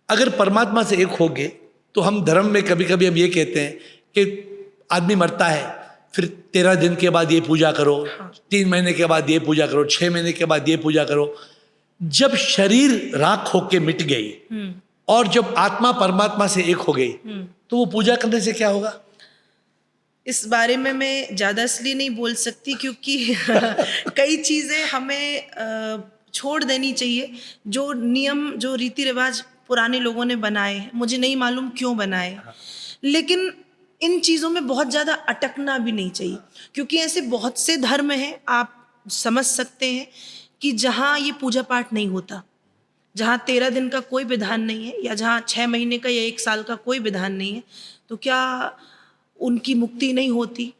अगर परमात्मा से एक हो गए तो हम धर्म में कभी कभी हम ये कहते हैं कि आदमी मरता है, फिर 13 दिन के बाद ये पूजा करो, 3 महीने के बाद ये पूजा करो, 6 महीने के बाद ये पूजा करो। जब शरीर राख होके मिट गई और जब आत्मा परमात्मा से एक हो गई, तो वो पूजा करने से क्या होगा? इस बारे में मैं ज़्यादा इसलिए नहीं बोल सकती क्योंकि कई चीज़ें हमें छोड़ देनी चाहिए। जो नियम, जो रीति रिवाज पुराने लोगों ने बनाए हैं, मुझे नहीं मालूम क्यों बनाए, लेकिन इन चीज़ों में बहुत ज़्यादा अटकना भी नहीं चाहिए, क्योंकि ऐसे बहुत से धर्म हैं, आप समझ सकते हैं कि जहाँ ये पूजा पाठ नहीं होता, जहाँ 13 दिन का कोई विधान नहीं है, या जहाँ 6 महीने का या 1 साल का कोई विधान नहीं है, तो क्या उनकी मुक्ति नहीं होती?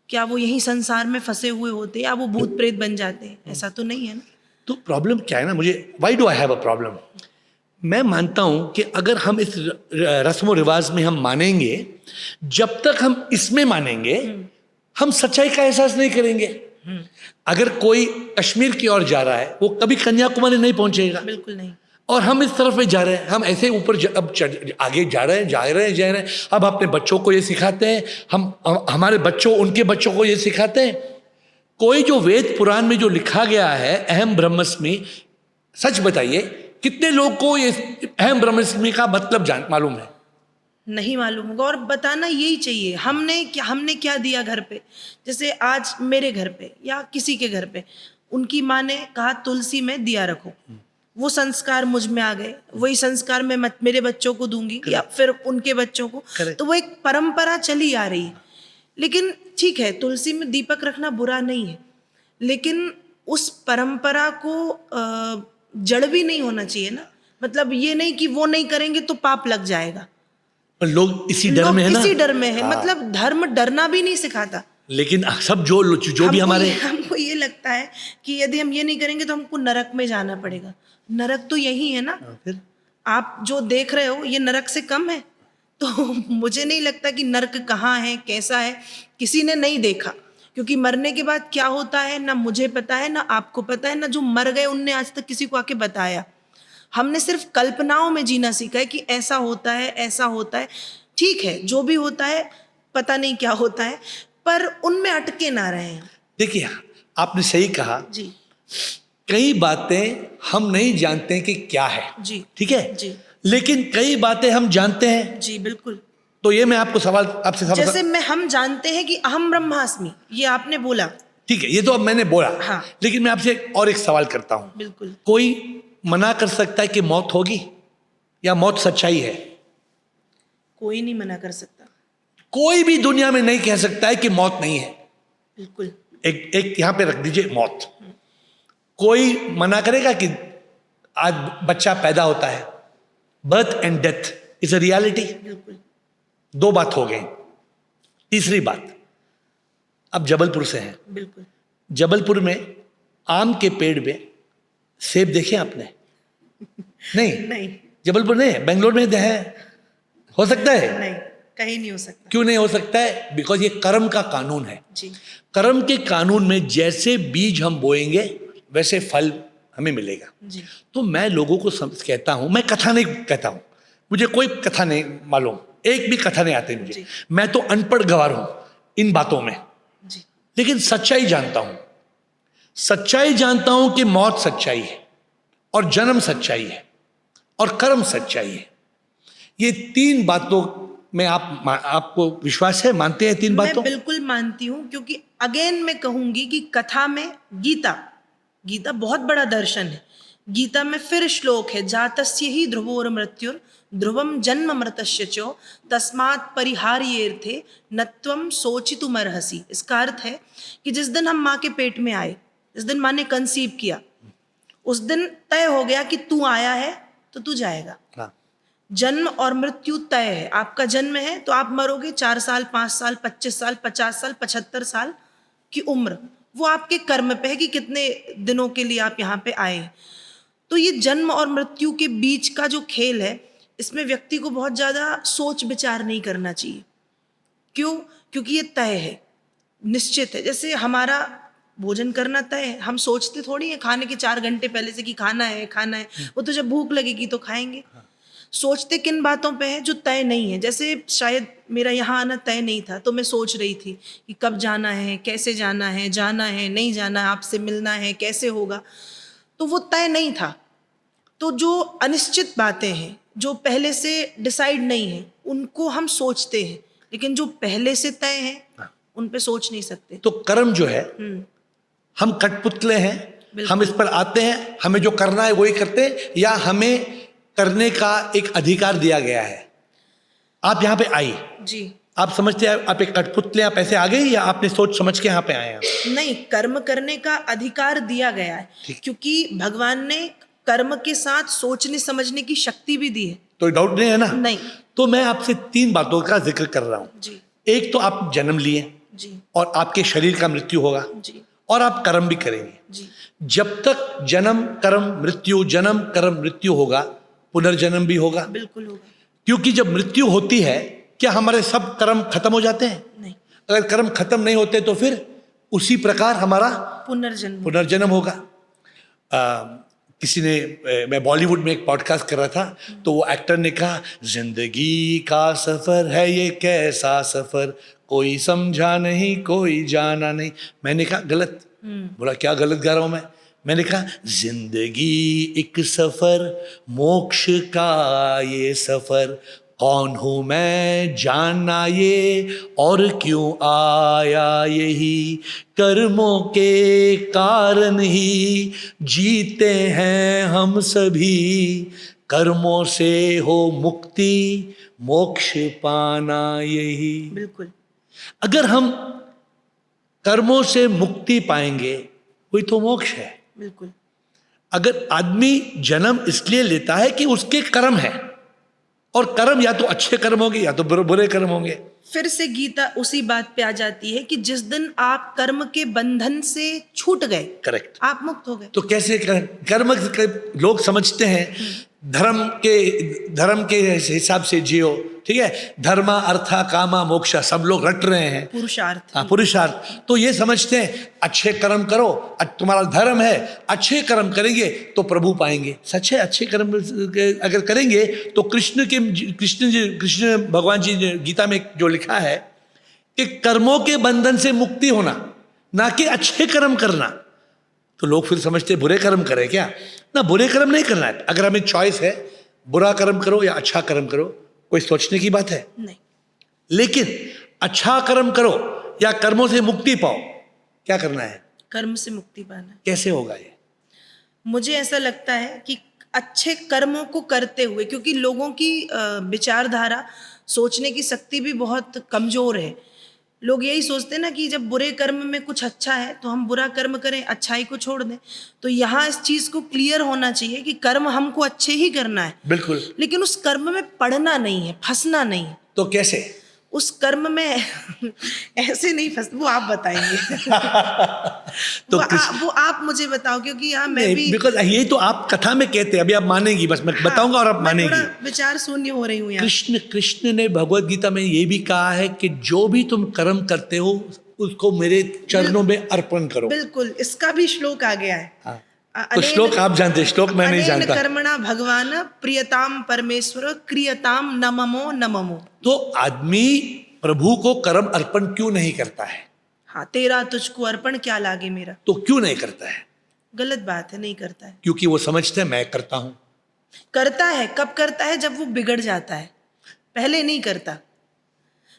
क्या वो यहीं संसार में फंसे हुए होते, या वो भूत प्रेत बन जाते हैं? ऐसा तो नहीं है ना। तो प्रॉब्लम क्या है ना, मुझे why do I have a problem, मैं मानता हूं कि अगर हम इस रस्म व रिवाज में हम मानेंगे, जब तक हम इसमें मानेंगे हम सच्चाई का एहसास नहीं करेंगे। अगर कोई कश्मीर की ओर जा रहा है वो कभी कन्याकुमारी नहीं पहुंचेगा, बिल्कुल नहीं। और हम इस तरफ में जा रहे हैं, हम ऐसे ऊपर अब आगे जा रहे हैं। अब अपने बच्चों को ये सिखाते हैं, हमारे बच्चों उनके बच्चों को ये सिखाते हैं। कोई जो वेद पुराण में जो लिखा गया है अहम ब्रह्मस्मि, सच बताइए कितने लोग को ये अहम ब्रह्मस्मि का मतलब मालूम है? नहीं मालूम होगा, और बताना यही चाहिए। हमने क्या दिया घर पे, जैसे आज मेरे घर पे या किसी के घर पे उनकी माँ ने कहा तुलसी में दिया रखो, वो संस्कार मुझ में आ गए, वही संस्कार मैं मेरे बच्चों को दूंगी या फिर उनके बच्चों को, तो वो एक परंपरा चली आ रही है। लेकिन ठीक है, तुलसी में दीपक रखना बुरा नहीं है, लेकिन उस परंपरा को जड़ भी नहीं होना चाहिए ना। मतलब ये नहीं कि वो नहीं करेंगे तो पाप लग जाएगा, पर लोग इसी डर में है ना, इसी डर में है। मतलब धर्म डरना भी नहीं सिखाता, लेकिन सब जो भी हमारे हमको ये लगता है कि यदि हम ये नहीं करेंगे तो हमको नरक में जाना पड़ेगा। नरक तो यही है ना, फिर आप जो देख रहे हो ये नरक से कम है। तो मुझे नहीं लगता कि नरक कहाँ है, कैसा है, किसी ने नहीं देखा, क्योंकि मरने के बाद क्या होता है ना मुझे पता है, ना आपको पता है, ना जो मर गए उनने आज तक किसी को आके बताया। हमने सिर्फ कल्पनाओं में जीना सीखा है कि ऐसा होता है, ऐसा होता है। ठीक है, जो भी होता है पता नहीं क्या होता है, पर उनमें अटके ना रहे हैं। देखिए, आपने सही कहा जी कई बातें हम नहीं जानते कि क्या है, जी ठीक है जी, लेकिन कई बातें हम जानते हैं। जी बिल्कुल। तो ये मैं आपको आपसे सवाल, जैसे हम जानते हैं कि अहम ब्रह्मास्मि, ये आपने बोला, ठीक है, ये तो अब मैंने बोला। हाँ। लेकिन मैं आपसे और एक सवाल करता हूं, बिल्कुल। कोई मना कर सकता है कि मौत होगी, या मौत सच्चाई है? कोई नहीं मना कर सकता, कोई भी दुनिया में नहीं कह सकता है कि मौत नहीं है। बिल्कुल। एक यहां पे रख दीजिए मौत। कोई मना करेगा कि आज बच्चा पैदा होता है? Birth and death is a reality. बिल्कुल। 2 बात हो गई। तीसरी बात, अब जबलपुर से हैं। बिल्कुल। जबलपुर में आम के पेड़ में सेब देखे आपने? नहीं, नहीं जबलपुर नहीं है, बेंगलोर में है, हो सकता है? नहीं, कहीं नहीं हो सकता। क्यों नहीं हो सकता है? बिकॉज ये कर्म का कानून है। जी कर्म के कानून में जैसे बीज हम बोएंगे वैसे फल हमें मिलेगा। जी। तो मैं लोगों को कहता हूं, मैं कथा नहीं कहता हूं, मुझे कोई कथा नहीं मालूम, एक भी कथा नहीं आती मुझे, जी। मैं तो अनपढ़ गवार हूं इन बातों में, जी लेकिन सच्चाई जानता हूं। सच्चाई जानता हूं कि मौत सच्चाई है, और जन्म सच्चाई है, और कर्म सच्चाई है। ये 3 बातों में आपको विश्वास है, मानते हैं 3 मैं बातों? बिल्कुल मानती हूँ, क्योंकि अगेन मैं कहूंगी कि कथा में गीता बहुत बड़ा दर्शन है। गीता में फिर श्लोक है, जातस्य ही ध्रुवोर मृत्युर ध्रुवम जन्म मृतस्य चो तस्मात् परिहार्येर्थे नत्वम सोचितुमर्हसि। इसका अर्थ है कि जिस दिन हम माँ के पेट में आए, जिस दिन माँ ने कंसीव किया, उस दिन तय हो गया कि तू आया है तो तू जाएगा। हाँ। जन्म और मृत्यु तय है। आपका जन्म है तो आप मरोगे, 4 साल, 5 साल, 25 साल, 50 साल, 75 साल की उम्र, वो आपके कर्म पे है कि कितने दिनों के लिए आप यहाँ पे आए। तो ये जन्म और मृत्यु के बीच का जो खेल है, इसमें व्यक्ति को बहुत ज़्यादा सोच विचार नहीं करना चाहिए। क्यों? क्योंकि ये तय है, निश्चित है। जैसे हमारा भोजन करना तय है, हम सोचते थोड़ी है खाने के 4 घंटे पहले से कि खाना है। वो तो जब भूख लगेगी तो खाएंगे। सोचते किन बातों पे है? जो तय नहीं है। जैसे शायद मेरा यहाँ आना तय नहीं था, तो मैं सोच रही थी कि कब जाना है, कैसे जाना है, नहीं जाना है, आपसे मिलना है, कैसे होगा, तो वो तय नहीं था। तो जो अनिश्चित बातें हैं, जो पहले से डिसाइड नहीं है, उनको हम सोचते हैं, लेकिन जो पहले से तय है उन पे सोच नहीं सकते। तो कर्म जो है, हम कठपुतले हैं, हम इस पर आते हैं, हमें जो करना है वही करते हैं, या हमें करने का एक अधिकार दिया गया है। आप यहाँ पे आई, जी, आप समझते हैं आप एक कठपुतले, आप ऐसे आ गए या आपने सोच समझ के यहाँ पे आए हैं? नहीं, कर्म करने का अधिकार दिया गया है, क्योंकि भगवान ने कर्म के साथ सोचने समझने की शक्ति भी दी है। तो डाउट नहीं है ना? नहीं। तो मैं आपसे 3 बातों का जिक्र कर रहा हूँ। जी एक तो आप जन्म लिए जी और आपके शरीर का मृत्यु होगा जी और आप कर्म भी करेंगे। जी जब तक जन्म कर्म मृत्यु होगा, पुनर्जन्म भी होगा। बिल्कुल होगा। क्योंकि जब मृत्यु होती है, क्या हमारे सब कर्म खत्म हो जाते हैं? नहीं, अगर कर्म खत्म नहीं होते तो फिर उसी प्रकार हमारा पुनर्जन्म होगा। किसी ने, मैं बॉलीवुड में एक पॉडकास्ट कर रहा था, तो वो एक्टर ने कहा, जिंदगी का सफर है ये कैसा सफर, कोई समझा नहीं कोई जाना नहीं। मैंने कहा गलत। बोला क्या गलत गा रहा हूं मैं? मैंने कहा जिंदगी एक सफर, मोक्ष का ये सफर, कौन हूं मैं जानना ये, और क्यों आया यही, कर्मों के कारण ही जीते हैं हम सभी, कर्मों से हो मुक्ति, मोक्ष पाना यही। बिल्कुल। अगर हम कर्मों से मुक्ति पाएंगे, वही तो मोक्ष है। बिल्कुल। अगर आदमी जन्म इसलिए लेता है कि उसके कर्म है, और कर्म या तो अच्छे कर्म होंगे या तो बुरे कर्म होंगे। फिर से गीता उसी बात पे आ जाती है कि जिस दिन आप कर्म के बंधन से छूट गए, करेक्ट, आप मुक्त हो गए। तो कैसे कर्म लोग समझते हैं धर्म के हिसाब से जियो, ठीक है, धर्मा अर्था कामा मोक्षा, सब लोग रट रहे हैं पुरुषार्थ। हाँ, पुरुषार्थ। तो ये समझते हैं अच्छे कर्म करो, तुम्हारा धर्म है, अच्छे कर्म करेंगे तो प्रभु पाएंगे। सच है, अच्छे कर्म अगर करेंगे तो कृष्ण भगवान जी ने गीता में जो लिखा है कि कर्मों के बंधन से मुक्ति होना, ना कि अच्छे कर्म करना। तो लोग फिर समझते बुरे कर्म करें क्या? ना, बुरे कर्म नहीं करना है। अगर हमें चॉइस है बुरा कर्म करो या अच्छा कर्म करो, कोई सोचने की बात है नहीं। लेकिन अच्छा कर्म करो या कर्मों से मुक्ति पाओ, क्या करना है? कर्म से मुक्ति पाना। कैसे होगा ये? मुझे ऐसा लगता है कि अच्छे कर्मों को करते हुए, क्योंकि लोगों की विचारधारा, सोचने की शक्ति भी बहुत कमजोर है। लोग यही सोचते हैं ना कि जब बुरे कर्म में कुछ अच्छा है तो हम बुरा कर्म करें, अच्छाई को छोड़ दें। तो यहाँ इस चीज को क्लियर होना चाहिए कि कर्म हमको अच्छे ही करना है, बिल्कुल, लेकिन उस कर्म में पड़ना नहीं है, फंसना नहीं है। तो कैसे उस कर्म में ऐसे नहीं फंस, वो आप बताएंगे। तो वो आप मुझे बताओ, क्योंकि यहाँ मैं भी, बिकॉज यही तो आप कथा में कहते हैं, अभी आप मानेंगी, बस मैं बताऊंगा और आप मानेंगी। विचार शून्य हो रही हूँ यहाँ। कृष्ण ने भगवत गीता में ये भी कहा है कि जो भी तुम कर्म करते हो उसको मेरे चरणों में अर्पण करो। बिल्कुल, इसका भी श्लोक आ गया है। हाँ। तो श्लोक आप जानते हैं, श्लोक मैं नहीं जानता। कर्मणा भगवान प्रियताम परमेश्वर क्रियताम नममो नममो। तो आदमी प्रभु को कर्म अर्पण क्यों नहीं करता है? हाँ, तेरा तुझको अर्पण क्या लागे मेरा। तो क्यों नहीं करता है? गलत बात है, नहीं करता है। क्योंकि वो समझते हैं मैं करता हूं। करता है, कब करता है? जब वो बिगड़ जाता है, पहले नहीं करता।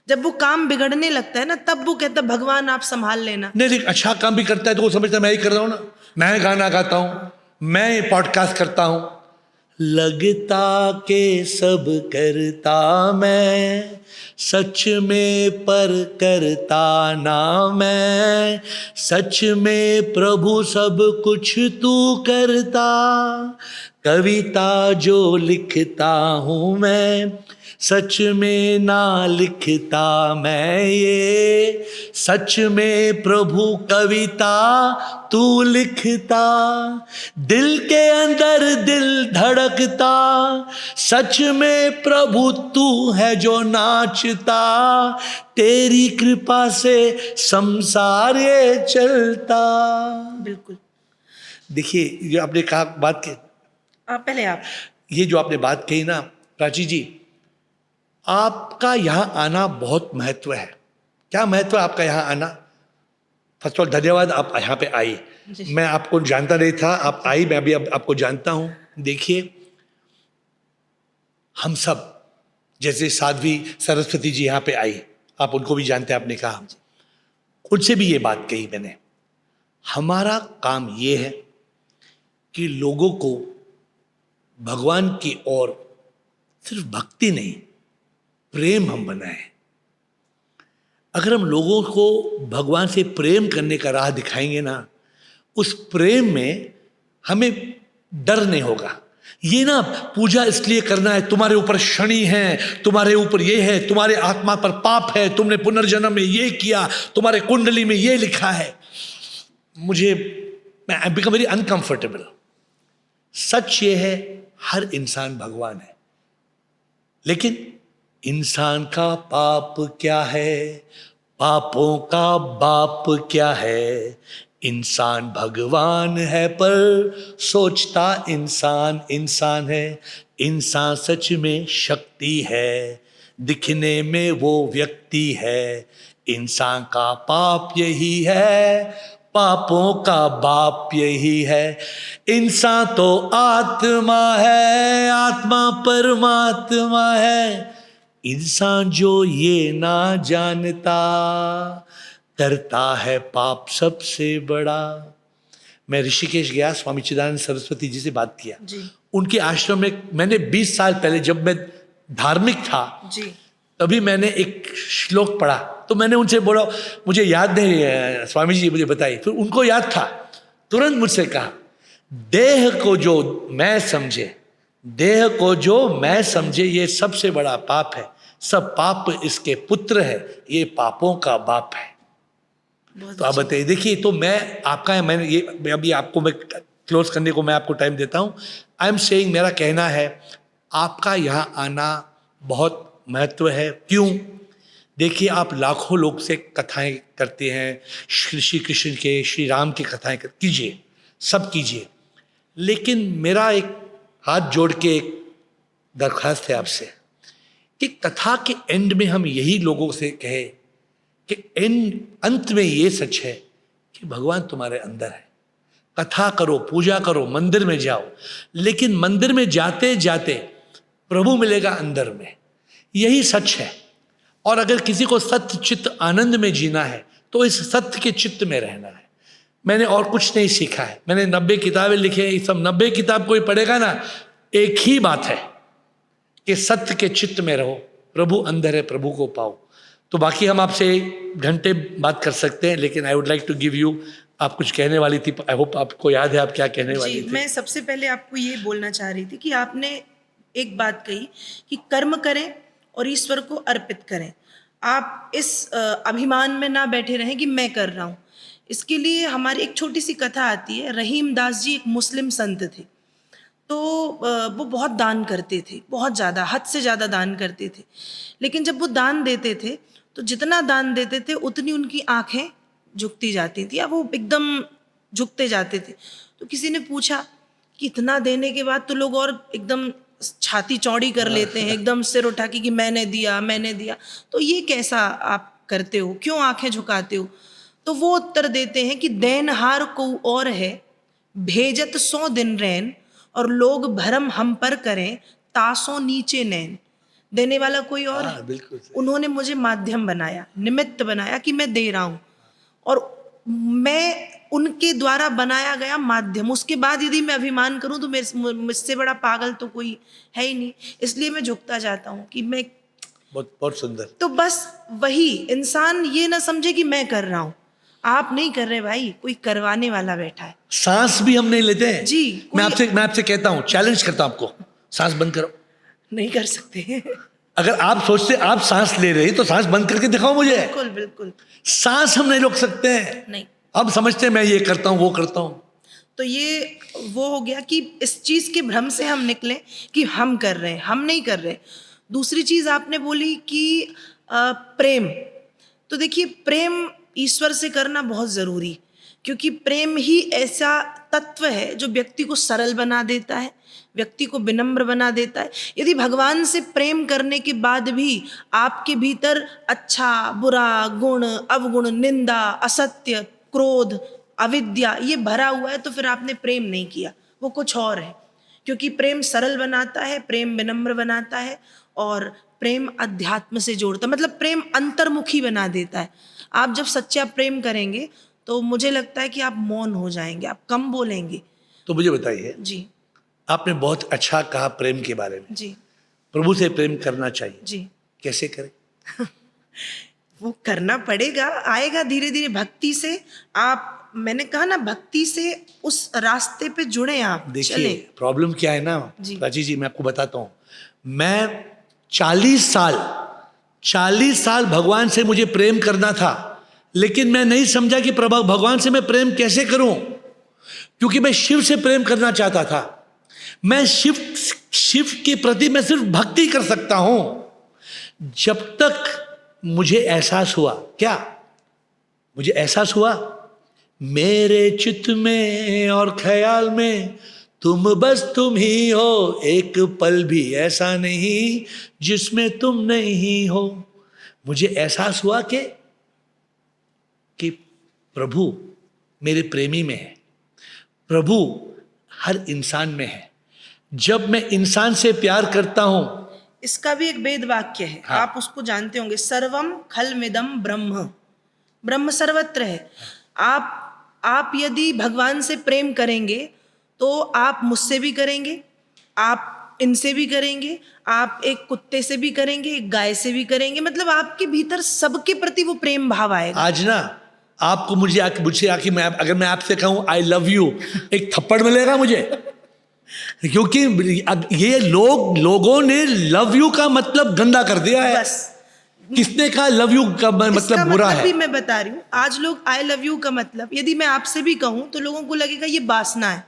जब वो काम बिगड़ने लगता है ना, तब वो कहता भगवान आप संभाल लेना। नहीं, अच्छा काम भी करता है तो वो समझता है मैं ही कर रहा हूं ना, मैं गाना गाता हूं, मैं पॉडकास्ट करता हूं। लगता के सब करता मैं, सच में पर करता ना मैं, सच में प्रभु सब कुछ तू करता, कविता जो लिखता हूँ मैं, सच में ना लिखता मैं ये, सच में प्रभु कविता तू लिखता, दिल के अंदर दिल धड़कता, सच में प्रभु तू है जो नाचता, तेरी कृपा से संसार ये चलता। बिल्कुल। देखिए, जो आपने कहा बात के पहले आप, ये जो आपने बात कही ना प्राची जी, आपका यहाँ आना बहुत महत्व है। क्या महत्व है आपका यहाँ आना? फर्स्ट ऑफ ऑल धन्यवाद, आप यहाँ पे आई। मैं आपको जानता नहीं था, आप आई, मैं भी अब आपको जानता हूँ। देखिए, हम सब जैसे साध्वी सरस्वती जी यहाँ पे आई, आप उनको भी जानते हैं, आपने कहा, उनसे भी ये बात कही मैंने। हमारा काम ये है कि लोगों को भगवान की ओर सिर्फ भक्ति नहीं, प्रेम हम बनाएं। अगर हम लोगों को भगवान से प्रेम करने का राह दिखाएंगे ना, उस प्रेम में हमें डर नहीं होगा। ये ना पूजा इसलिए करना है, तुम्हारे ऊपर शनि है, तुम्हारे ऊपर ये है, तुम्हारे आत्मा पर पाप है, तुमने पुनर्जन्म में ये किया, तुम्हारे कुंडली में ये लिखा है, आई बिकम वेरी अनकंफर्टेबल। सच ये है, हर इंसान भगवान है, लेकिन इंसान का पाप क्या है, पापों का बाप क्या है। इंसान भगवान है पर सोचता इंसान इंसान है। इंसान सच में शक्ति है, दिखने में वो व्यक्ति है। इंसान का पाप यही है, पापों का बाप यही है। इंसान तो आत्मा है, आत्मा परमात्मा है। इंसान जो ये ना जानता, करता है पाप सबसे बड़ा। मैं ऋषिकेश गया, स्वामी चिदानंद सरस्वती जी से बात किया जी। उनके आश्रम में। मैंने 20 साल पहले, जब मैं धार्मिक था जी, तभी मैंने एक श्लोक पढ़ा, तो मैंने उनसे बोला, मुझे याद नहीं है स्वामी जी मुझे बताइए। फिर उनको याद था, तुरंत मुझसे कहा, देह को जो मैं समझे, देह को जो मैं समझे ये सबसे बड़ा पाप है। सब पाप इसके पुत्र है, ये पापों का बाप है। तो आप बताइए, देखिए, तो मैं आपका, मैंने ये अभी आपको मैं क्लोज करने को मैं आपको टाइम देता हूँ। आई एम सेइंग, मेरा कहना है आपका यहाँ आना बहुत महत्व है। क्यों? देखिए, आप लाखों लोग से कथाएं करते हैं, श्री कृष्ण के, श्री राम की कथाएं कीजिए, सब कीजिए, लेकिन मेरा एक हाथ जोड़ के एक दरख्वास्त है आपसे कि कथा के एंड में हम यही लोगों से कहें कि अंत में ये सच है कि भगवान तुम्हारे अंदर है। कथा करो, पूजा करो, मंदिर में जाओ, लेकिन मंदिर में जाते जाते प्रभु मिलेगा अंदर में, यही सच है। और अगर किसी को सत्य चित्त आनंद में जीना है तो इस सत्य के चित्त में रहना है। मैंने और कुछ नहीं सीखा है। मैंने 90 किताबें लिखे हैं, सब 90 किताब कोई पढ़ेगा ना, एक ही बात है कि सत्य के चित्त में रहो, प्रभु अंदर है, प्रभु को पाओ। तो बाकी हम आपसे घंटे बात कर सकते हैं, लेकिन I would like to give you, आप कुछ कहने वाली थी, आई होप आपको याद है आप क्या कहने वाली थी। मैं सबसे पहले आपको ये बोलना चाह रही थी कि आपने एक बात कही कि कर्म करें और ईश्वर को अर्पित करें। आप इस अभिमान में ना बैठे रहें कि मैं कर रहा हूँ। इसके लिए हमारी एक छोटी सी कथा आती है। रहीम दास जी एक मुस्लिम संत थे, तो वो बहुत दान करते थे, बहुत ज़्यादा, हद से ज़्यादा दान करते थे। लेकिन जब वो दान देते थे तो जितना दान देते थे उतनी उनकी आंखें झुकती जाती थी, या वो एकदम झुकते जाते थे। तो किसी ने पूछा कि इतना देने के बाद तो लोग और एकदम छाती चौड़ी कर लेते हैं, एकदम सिर उठा के कि मैंने दिया, मैंने दिया, तो ये कैसा आप करते हो, क्यों आंखें झुकाते हो? तो वो उत्तर देते हैं कि देनहार को और है, भेजत 100 दिन रैन, और लोग भरम हम पर करें, तासों नीचे नैन। देने वाला कोई और है। बिल्कुल। उन्होंने मुझे माध्यम बनाया, निमित्त बनाया कि मैं दे रहा हूँ, और मैं उनके द्वारा बनाया गया माध्यम। उसके बाद यदि मैं अभिमान करूं तो मुझसे बड़ा पागल तो कोई है ही नहीं। इसलिए मैं झुकता जाता हूं कि मैं बहुत बहुत सुंदर। तो बस वही इंसान ये ना समझे कि मैं कर रहा हूं। आप नहीं कर रहे भाई, कोई करवाने वाला बैठा है। सांस भी हम नहीं लेते हैं जी, मैं आपसे कहता हूं, चैलेंज करता हूं आपको, सांस बंद करो। नहीं कर सकते। अगर आप सोचते आप सांस ले रही तो सांस बंद करके दिखाओ मुझे। बिल्कुल बिल्कुल। सांस हम नहीं रोक सकते हैं। नहीं। अब समझते हैं मैं ये करता हूं, वो करता हूं। तो ये वो हो गया कि इस चीज के भ्रम से हम निकले कि हम कर रहे हैं, हम नहीं कर रहे। दूसरी चीज आपने बोली कि प्रेम। तो देखिए, प्रेम ईश्वर से करना बहुत जरूरी, क्योंकि प्रेम ही ऐसा तत्व है जो व्यक्ति को सरल बना देता है, व्यक्ति को विनम्र बना देता है। यदि भगवान से प्रेम करने के बाद भी आपके भीतर अच्छा बुरा, गुण अवगुण, निंदा, असत्य, क्रोध, अविद्या ये भरा हुआ है, तो फिर आपने प्रेम नहीं किया, वो कुछ और है। क्योंकि प्रेम सरल बनाता है, प्रेम विनम्र बनाता है, और प्रेम अध्यात्म से जोड़ता है, मतलब प्रेम अंतर्मुखी बना देता है। आप जब सच्चा प्रेम करेंगे तो मुझे लगता है कि आप मौन हो जाएंगे, आप कम बोलेंगे। तो मुझे बताइए जी। आपने बहुत अच्छा कहा प्रेम के बारे में। जी। प्रभु से प्रेम करना चाहिए। जी। कैसे करें? वो करना पड़ेगा, आएगा धीरे धीरे भक्ति से। आप, मैंने कहा ना, भक्ति से उस रास्ते पे जुड़े आप, देखिए चले। प्रॉब्लम क्या है ना जी। प्राची जी, मैं आपको बताता हूँ। मैं 40 साल भगवान से मुझे प्रेम करना था, लेकिन मैं नहीं समझा कि प्रभु भगवान से मैं प्रेम कैसे करूं, क्योंकि मैं शिव से प्रेम करना चाहता था। मैं शिव के प्रति मैं सिर्फ भक्ति कर सकता हूं जब तक मुझे एहसास हुआ, क्या मुझे एहसास हुआ, मेरे चित्त में और ख्याल में तुम ही हो, एक पल भी ऐसा नहीं जिसमें तुम नहीं हो। मुझे एहसास हुआ कि प्रभु मेरे प्रेमी में है, प्रभु हर इंसान में है। जब मैं इंसान से प्यार करता हूं, इसका भी एक वेद वाक्य है, हाँ। आप उसको जानते होंगे, सर्वम खलमिदम ब्रह्म, ब्रह्म सर्वत्र है। आप यदि भगवान से प्रेम करेंगे तो आप मुझसे भी करेंगे, आप इनसे भी करेंगे, आप एक कुत्ते से भी करेंगे, एक गाय से भी करेंगे, मतलब आपके भीतर सबके प्रति वो प्रेम भाव आएगा। आज ना आपको मुझसे आके अगर मैं आपसे कहूं आई लव यू, एक थप्पड़ मिलेगा मुझे, क्योंकि ये लोगों ने लव यू का मतलब गंदा कर दिया है। बस किसने कहा लव यू का मतलब बुरा है? भी मैं बता रही हूँ, आज लोग आई लव यू का मतलब, यदि मैं आपसे भी कहूँ तो लोगों को लगेगा ये वासना है।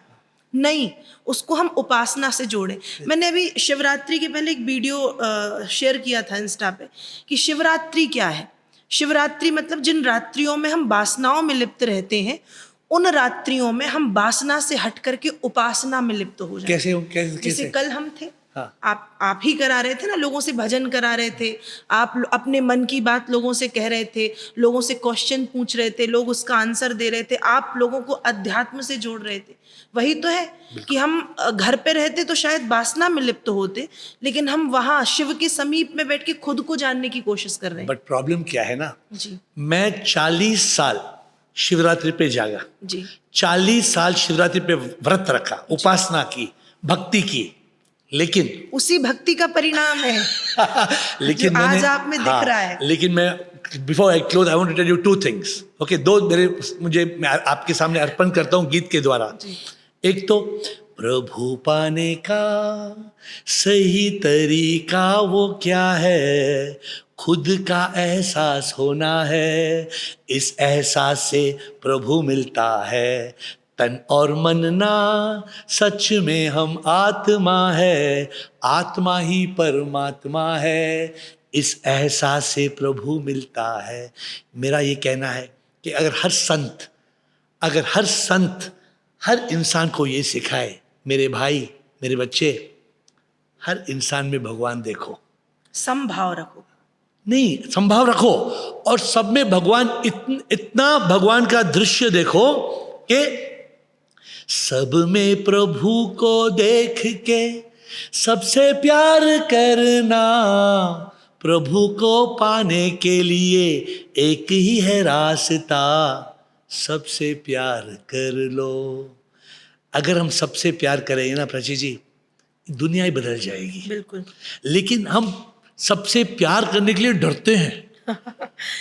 नहीं, उसको हम उपासना से जोड़ें। मैंने अभी शिवरात्रि के पहले एक वीडियो शेयर किया था इंस्टा पे कि शिवरात्रि क्या है। शिवरात्रि मतलब जिन रात्रियों में हम वासनाओं में लिप्त रहते हैं, उन रात्रियों में हम वासना से हट करके उपासना में लिप्त हो जाए। कैसे? जैसे कल हम थे, हाँ। आप ही करा रहे थे ना, लोगों से भजन करा रहे थे, आप अपने मन की बात लोगों से कह रहे थे, लोगों से क्वेश्चन पूछ रहे थे, लोग उसका आंसर दे रहे थे, आप लोगों को अध्यात्म से जोड़ रहे थे। वही तो है कि हम घर पे रहते तो शायद वासना में लिप्त होते, लेकिन हम वहां शिव के समीप में बैठ के खुद को जानने की कोशिश कर रहे हैं। बट प्रॉब्लम क्या है ना जी, मैं 40 साल शिवरात्रि पे जागा जी, 40 साल शिवरात्रि पे व्रत रखा, उपासना की, भक्ति की, लेकिन उसी भक्ति का परिणाम है लेकिन जो आज आप में दिख रहा है। लेकिन मैं before I close I want to tell you 2 things. Okay, मैं आपके सामने अर्पण करता हूँ गीत के द्वारा। एक तो प्रभु पाने का सही तरीका वो क्या है, खुद का एहसास होना है, इस एहसास से प्रभु मिलता है, तन और मन ना सच में हम आत्मा है, आत्मा ही परमात्मा है, इस एहसास से प्रभु मिलता है। मेरा ये कहना है कि अगर हर संत हर इंसान को ये सिखाए, मेरे भाई मेरे बच्चे, हर इंसान में भगवान देखो, समभाव रखो, नहीं संभाव रखो, और सब में भगवान इतना भगवान का दृश्य देखो कि सब में प्रभु को देख के सबसे प्यार करना, प्रभु को पाने के लिए एक ही है रास्ता, सबसे प्यार कर लो। अगर हम सबसे प्यार करेंगे ना प्राची जी, दुनिया ही बदल जाएगी। बिल्कुल। लेकिन हम सबसे प्यार करने के लिए डरते हैं।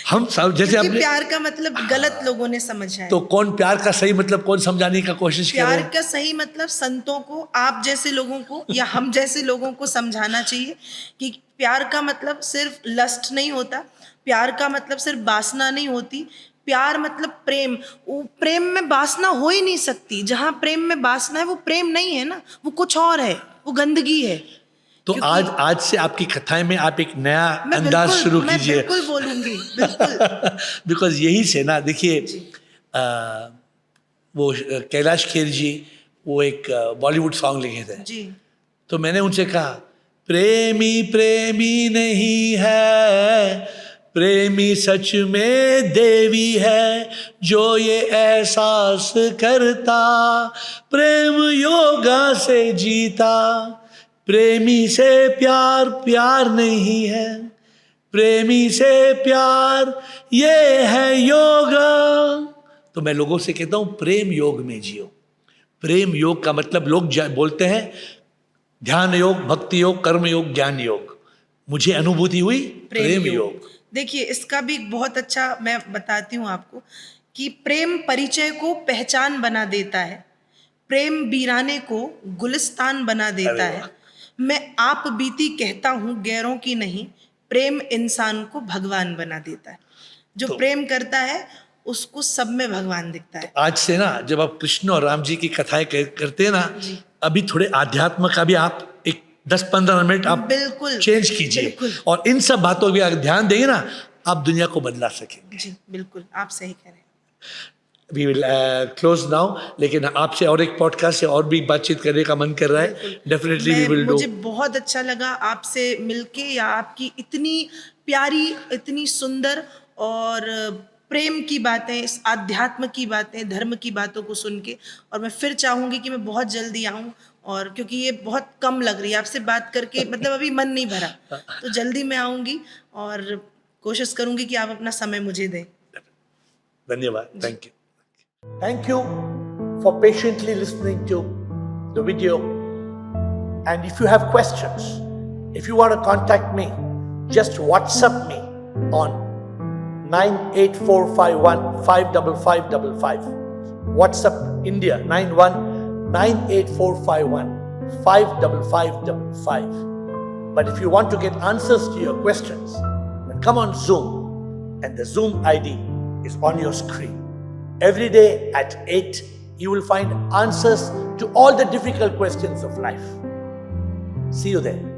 हम सब जैसे क्योंकि अपने प्यार का मतलब गलत लोगों ने समझा है। तो कौन प्यार का सही मतलब कौन समझाने का कोशिश कर रहे प्यार हैं? का सही मतलब संतों को, आप जैसे लोगों को या हम जैसे लोगों को समझाना चाहिए कि प्यार का मतलब सिर्फ लस्ट नहीं होता, प्यार का मतलब सिर्फ वासना नहीं होती, प्यार मतलब प्रेम। प्रेम में वासना हो ही नहीं सकती। जहाँ प्रेम में वासना है वो प्रेम नहीं है ना, वो कुछ और है, वो गंदगी है। तो आज से आपकी कथाएं में आप एक नया अंदाज शुरू कीजिए। मैं बिल्कुल बोलूंगी, बिल्कुल। बिकॉज यही से ना, देखिए वो कैलाश खेर जी वो एक बॉलीवुड सॉन्ग लिखे थे जी। तो मैंने उनसे कहा, प्रेमी प्रेमी नहीं है, प्रेमी सच में देवी है, जो ये एहसास करता प्रेम योगा से जीता, प्रेमी से प्यार प्यार नहीं है, प्रेमी से प्यार ये है योगा। तो मैं लोगों से कहता हूँ प्रेम योग में जियो। प्रेम योग का मतलब लोग बोलते हैं ध्यान योग, भक्ति योग, कर्म योग, ज्ञान योग। मुझे अनुभूति हुई प्रेम योग। देखिए, इसका भी एक बहुत अच्छा मैं बताती हूँ आपको कि प्रेम परिचय को पहचान बना देता है, प्रेम वीराने को गुलिस्तान बना देता अरे है। मैं आप बीती कहता हूँ गैरों की नहीं, प्रेम इंसान को भगवान बना देता है। जो तो- प्रेम करता है उसको सब में भगवान दिखता है। आज से ना जब आप कृष्ण और राम जी की कथाएं करते हैं ना, जी। अभी थोड़े आध्यात्म का भी आप एक 10-15 मिनट आप बिल्कुल चेंज कीजिए, बिल्कुल और इन सब बातों पर भी अगर ध्यान देंगे ना, आप दुनिया को बदला सकेंगे। जी, बिल्कुल आप सही कह रहे हैं। वी विल क्लोज नाउ, लेकिन आपसे और एक पॉडकास्ट से और भी बातचीत करने का मन कर रहा है। बिल्कुल। Definitely we will do. मुझे बहुत अच्छा लगा आपसे मिलके, या आपकी इतनी प्यारी, इतनी सुंदर और प्रेम की बातें, इस आध्यात्म की बातें, धर्म की बातों को सुन के। और मैं फिर चाहूँगी कि मैं बहुत जल्दी आऊँ, और क्योंकि ये बहुत कम लग रही है आपसे बात करके, मतलब अभी मन नहीं भरा, तो जल्दी मैं आऊँगी और कोशिश करूँगी कि आप अपना समय मुझे दें। धन्यवाद। Thank you. Thank you for patiently listening to the video. And if you have questions, if you want to contact me, just WhatsApp me on 98451 55555. WhatsApp India 919845155555. But if you want to get answers to your questions, then come on Zoom, and the Zoom ID is on your screen. Every day at 8, you will find answers to all the difficult questions of life. See you there.